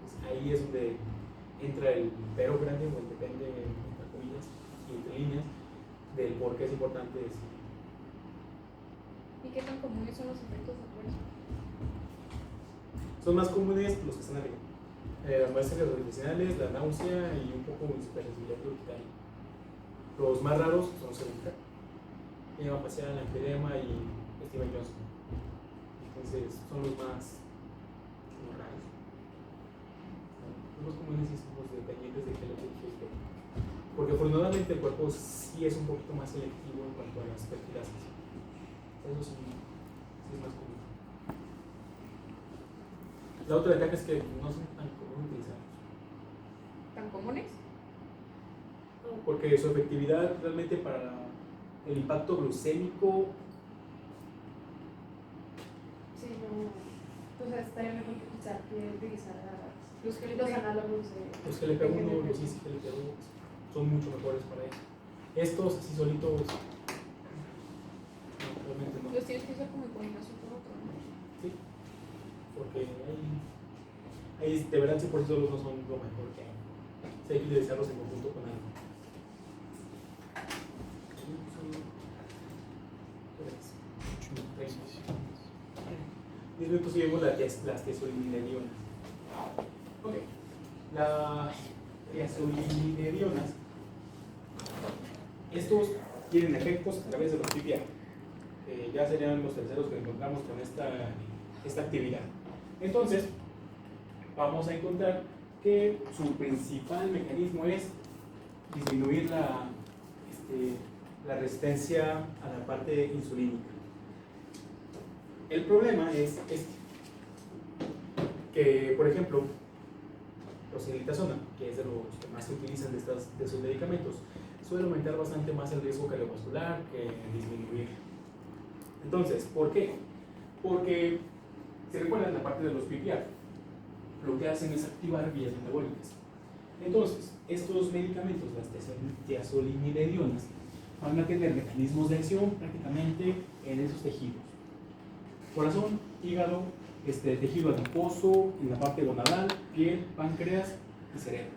Pues ahí es donde entra el pero grande o el depende, entre comillas y entre líneas, del por qué es importante decir. ¿Y qué tan comunes son los efectos adversos? Son más comunes los que están arriba. Las molestias gastrointestinales, la náusea y un poco de hipersensibilidad urticaria. Los más raros son cervical, edema facial, angioedema y Steven Johnson. Entonces son los más raros. Los más comunes y son los dependientes de qué lo que dije. Porque afortunadamente el cuerpo sí es un poquito más selectivo en cuanto a las peptidasas. Eso sí es más común. La otra ventaja es que no son tan comunes utilizarlos. ¿Tan comunes? Porque su efectividad realmente para el impacto glucémico. Sí, no. Entonces estaría mejor que utilizar Los los análogos de. Los GLP-1, los ISGLP2 son mucho mejores para eso. Estos así solitos, no, realmente no. Los tienes que usar como en combinación con otro, ¿no? Sí, porque ahí de verdad sí por sí solos no son lo mejor que hay. Sí, hay que utilizarlos en conjunto con algo. 10 minutos y vemos las tiazolidinedionas. Ok, las tiazolidinedionas, estos tienen efectos a través de los PPA. Ya serían los terceros que encontramos con esta actividad. Entonces, vamos a encontrar que su principal mecanismo es disminuir la resistencia a la parte insulínica. El problema es que, por ejemplo, rosiglitazona, que es de los que más se utilizan de esos medicamentos, suele aumentar bastante más el riesgo cardiovascular que disminuir. Entonces, ¿por qué? Porque, si recuerdan la parte de los PPAR, lo que hacen es activar vías metabólicas. Entonces, estos medicamentos, las tiazolidinedionas, van a tener mecanismos de acción prácticamente en esos tejidos: corazón, hígado, tejido adiposo, en la parte gonadal, piel, páncreas y cerebro.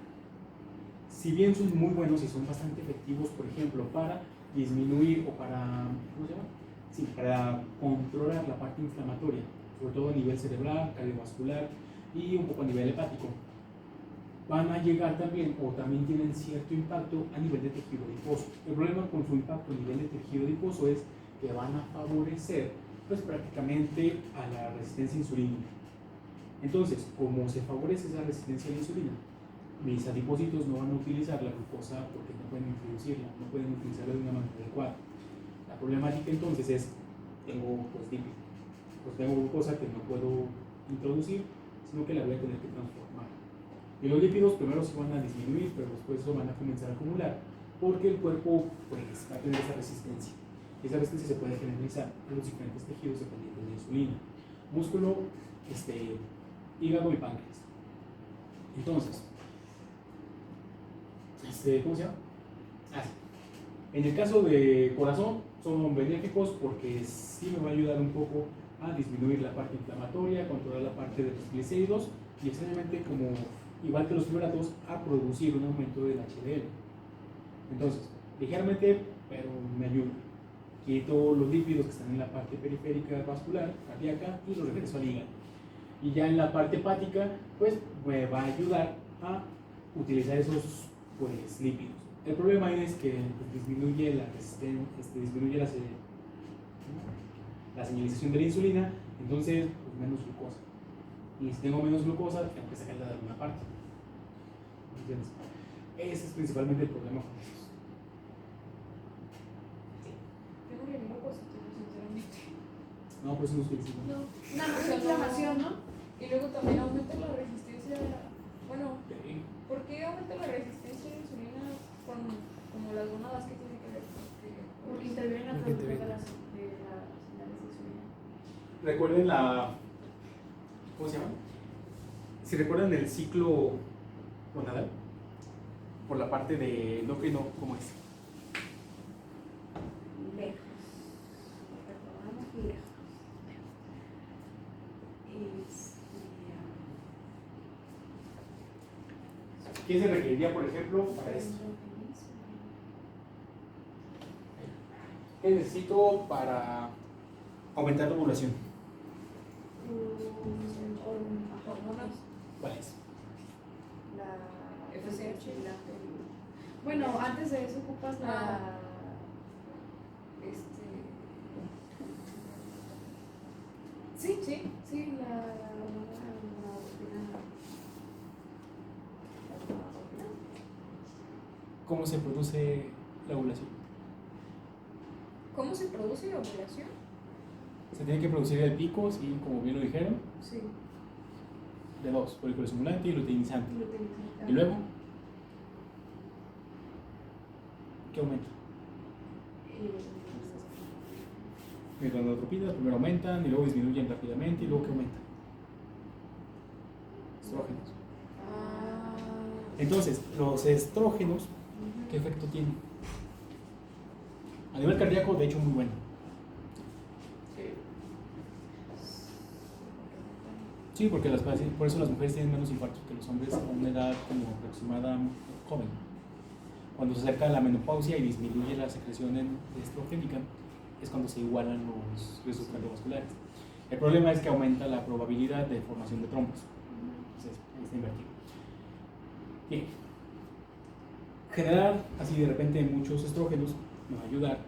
Si bien son muy buenos y son bastante efectivos, por ejemplo, para disminuir o para, ¿cómo se llama? Sí, para controlar la parte inflamatoria, sobre todo a nivel cerebral, cardiovascular y un poco a nivel hepático, van a llegar también, o también tienen cierto impacto a nivel de tejido adiposo. El problema con su impacto a nivel de tejido adiposo es que van a favorecer pues prácticamente a la resistencia insulínica. Entonces, como se favorece esa resistencia a la insulina, mis adipocitos no van a utilizar la glucosa porque no pueden introducirla, no pueden utilizarla de una manera adecuada. La problemática entonces es, tengo glucosa que no puedo introducir, sino que la voy a tener que transformar. Y los lípidos primero se van a disminuir, pero después eso van a comenzar a acumular, porque el cuerpo pues, va a tener esa resistencia. Esa resistencia se puede generalizar en los diferentes tejidos dependiendo de la insulina: músculo, hígado y páncreas. Entonces, ¿cómo se llama? En el caso de corazón son benéficos porque sí me va a ayudar un poco a disminuir la parte inflamatoria, controlar la parte de los glicéridos y extrañamente, como igual que los fibratos, a producir un aumento del HDL. Entonces, ligeramente pero me ayuda. Quito los lípidos que están en la parte periférica vascular, cardíaca, y los regreso al hígado. Y ya en la parte hepática, pues me va a ayudar a utilizar esos pues, lípidos. El problema es que pues, disminuye la resistencia, disminuye la señalización de la insulina, entonces pues, menos glucosa. Y si tengo menos glucosa, tengo que sacarla de alguna parte. ¿Entiendes? Ese es principalmente el problema con esos. Tengo bien positivo, sinceramente. No, por eso no estoy diciendo. No, Una inflamación, ¿no? Y luego también aumenta la resistencia. Bueno, Ok. ¿por qué aumenta la resistencia a la insulina con como las gonadas que tiene que ver? Porque interviene en la Porque producción de interviene. las señales de insulina. Recuerden ¿cómo se llama? Si recuerdan el ciclo gonadal, por la parte de endocrino, ¿cómo es? Lejos. Recordamos lejos. ¿Qué se requeriría, por ejemplo, para esto? ¿Qué necesito para aumentar la ovulación? Hormonas. ¿Cuál es? La FSH. Bueno, antes de eso ocupas la. Sí, Sí. sí, la ¿Cómo se produce la ovulación? ¿Cómo se produce la ovulación? Se tiene que producir el pico, sí, como bien lo dijeron, Sí, de dos, folículo estimulante y luteinizante. lo utilizan. Y luego, ¿qué aumenta? Las gonadotropinas primero aumentan y luego disminuyen rápidamente y luego ¿qué aumenta? Estrógenos. Entonces, los estrógenos, ¿qué efecto tienen? A nivel cardíaco, de hecho, muy bueno. Sí, porque por eso las mujeres tienen menos infartos que los hombres a una edad como aproximada joven. Cuando se acerca la menopausia y disminuye la secreción estrogénica, es cuando se igualan los riesgos cardiovasculares. El problema es que aumenta la probabilidad de formación de trombos. Entonces, ahí está invertido. Bien. Generar así de repente muchos estrógenos nos va a ayudar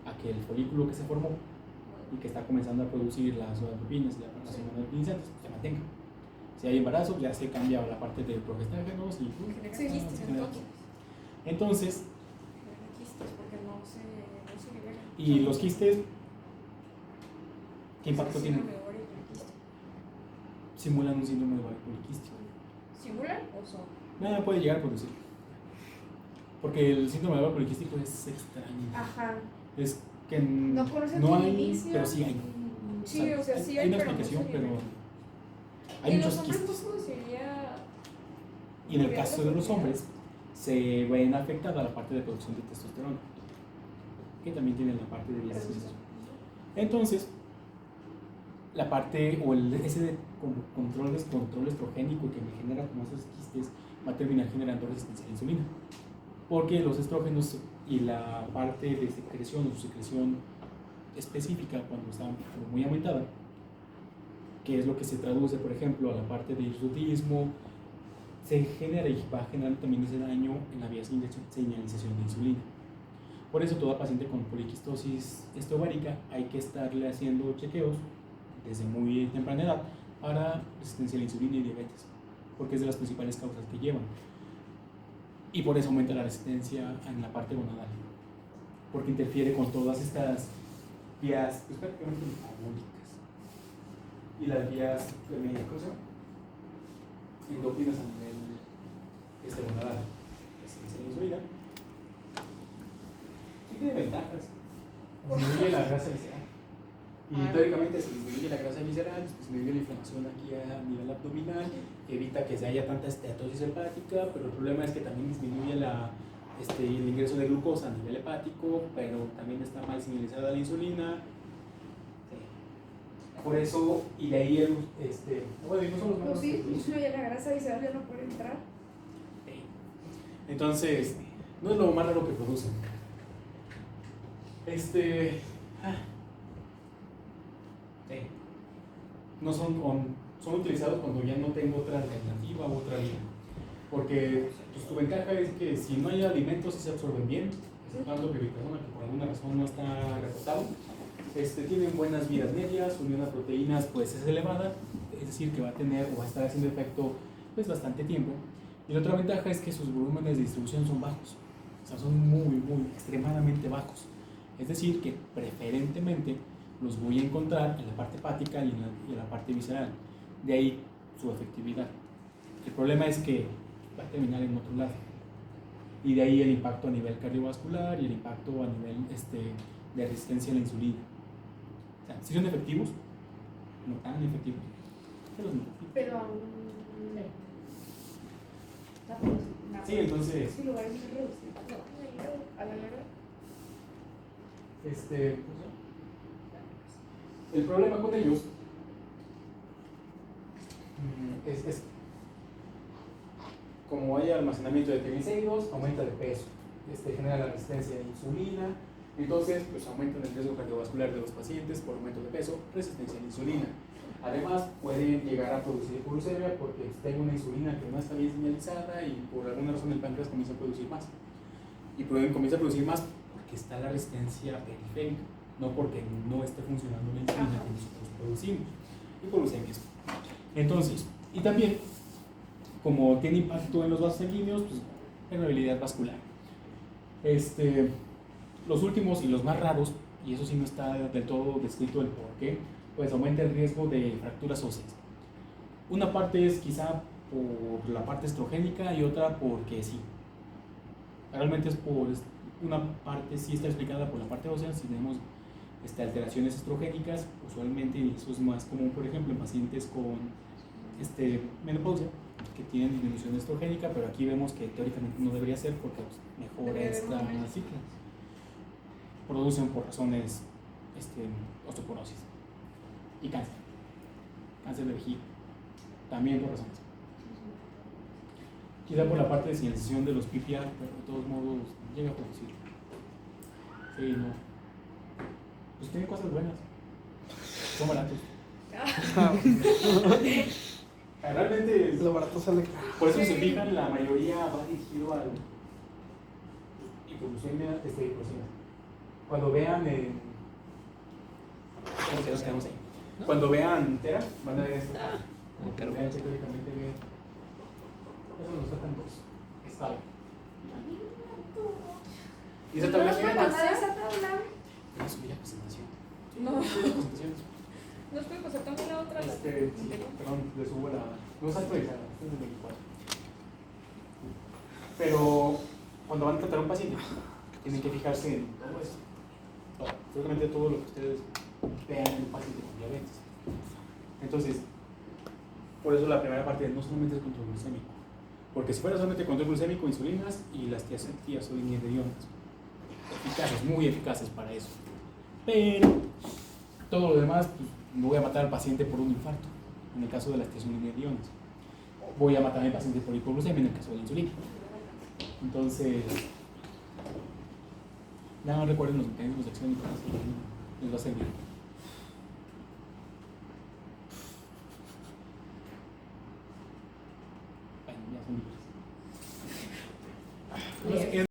a que el folículo que se formó y que está comenzando a producir las gonadotropinas y las gonadotropinas se mantenga. Si hay embarazo, ya se cambia la parte de progestágenos y Sí, quistes, entonces. entonces, Quistes, porque no se liberan. y los quistes, ¿qué impacto Sí, tienen? síndrome de ovario poliquístico. Simulan un síndrome de ovario poliquístico. ¿Simulan o son? Nada puede llegar a producirlo. Porque el síndrome de ovario poliquístico es extraño. Ajá. Es que No conocen no el hay, inicio. pero sí hay. Sí, o sea, sí hay una pero no explicación, se pero liberan. hay ¿Y en muchos los hombres quistes. cómo sería? Y en el caso de los hombres, se ven afectada la parte de producción de testosterona, que también tienen la parte de vías de ascenso. Entonces, la parte o ese control estrogénico que me genera como esos quistes va a terminar generando resistencia a la insulina, porque los estrógenos y la parte de secreción o su secreción específica cuando está como muy aumentada, que es lo que se traduce por ejemplo a la parte de hirsutismo, se genera y va a generar también ese daño en la vía de señalización de insulina. Por eso toda paciente con poliquistosis ovárica hay que estarle haciendo chequeos desde muy temprana edad para resistencia a la insulina y diabetes, porque es de las principales causas que llevan. Y por eso aumenta la resistencia en la parte gonadal, porque interfiere con todas estas vías pues, prácticamente metabólicas y las vías ¿cómo se llama? Endocrinas a nivel gonadal. Resistencia a la insulina sí tiene ventajas. Disminuye la grasa visceral. Y teóricamente si disminuye la grasa visceral, disminuye la inflamación aquí a nivel abdominal, evita que se haya tanta esteatosis hepática, pero el problema es que también disminuye el ingreso de glucosa a nivel hepático, pero también está mal señalizada la insulina. Por eso, y de ahí bueno, y no son los Pues malos sí, efectos. no, ya la grasa visceral ya no puede entrar. Entonces, no es lo más raro que producen. ah, sí. No son utilizados cuando ya no tengo otra alternativa u otra vía. Porque pues, tu ventaja es que si no hay alimentos, sí se absorben bien, exceptuando pivitazona, que por alguna razón no está reportado. Tienen buenas vidas medias, su unión a proteínas pues es elevada, es decir, que va a tener o va a estar haciendo efecto pues bastante tiempo. Y la otra ventaja es que sus volúmenes de distribución son bajos, o sea, son muy extremadamente bajos. Es decir, que preferentemente los voy a encontrar en la parte hepática y en la parte visceral. De ahí su efectividad. El problema es que va a terminar en otro lado. Y de ahí el impacto a nivel cardiovascular y el impacto a nivel de resistencia a la insulina. O sea, sí son efectivos, no tan efectivos, pero son efectivos. Pero aún no. Sí, entonces, Sí, lo voy a reducir. A la larga. el problema con ellos es como hay almacenamiento de triglicéridos, aumenta de peso, genera la resistencia a la insulina, entonces pues aumentan el riesgo cardiovascular de los pacientes por aumento de peso, resistencia a la insulina. Además pueden llegar a producir hipoglucemia porque tengo una insulina que no está bien señalizada y por alguna razón el páncreas comienza a producir más. Y comienza a producir más porque está la resistencia periférica, no porque no esté funcionando la insulina que nosotros producimos. Hipoglucemias. Entonces, y también, como tiene impacto en los vasos sanguíneos, pues permeabilidad vascular. Los últimos y los más raros, y eso sí no está del todo descrito el por qué, pues aumenta el riesgo de fracturas óseas. Una parte es quizá por la parte estrogénica y otra porque sí. Realmente es por una parte sí está explicada por la parte ósea. Si tenemos alteraciones estrogénicas, usualmente, y eso es más común, por ejemplo, en pacientes con menopausia, que tienen disminución estrogénica, pero aquí vemos que teóricamente no debería ser porque pues, mejora esta cicla. Producen por razones osteoporosis y cáncer de vejiga, también por razones. Quizá por la parte de señalización de los PPR, pero de todos modos llega a producir. Sí, no. Pues tienen cosas buenas, son baratos. Realmente Lo barato sale. por eso se fijan, la mayoría va dirigido al hipoglucemia, cuando vean ¿cómo se nos quedamos ahí? Cuando vean Tera, van a ver esto. Vean teóricamente bien. Eso nos tratan dos. Estado. Y esa tabla puede gigante. pasar esa tabla? Voy a subir la presentación. No. Presentaciones. ¿Nos puede pasar también la otra? Sí, perdón, le subo la. No está actualizada, esta es de 24. Pero cuando van a tratar a un paciente, tienen que fijarse en todo eso. Absolutamente todo lo que ustedes vean en un paciente con diabetes. Entonces, por eso la primera parte no solamente es control glucémico. Porque si fuera solamente control glucémico, insulinas y las tiazoliniderionas. Eficaces, muy eficaces para eso. Pero todo lo demás, pues, no voy a matar al paciente por un infarto, en el caso de las tiazoliniderionas. Voy a matar al paciente por hipoglucemia en el caso de la insulina. Entonces, nada más recuerden los mecanismos de acción y cosas y les va a servir. Bueno, ya son libres.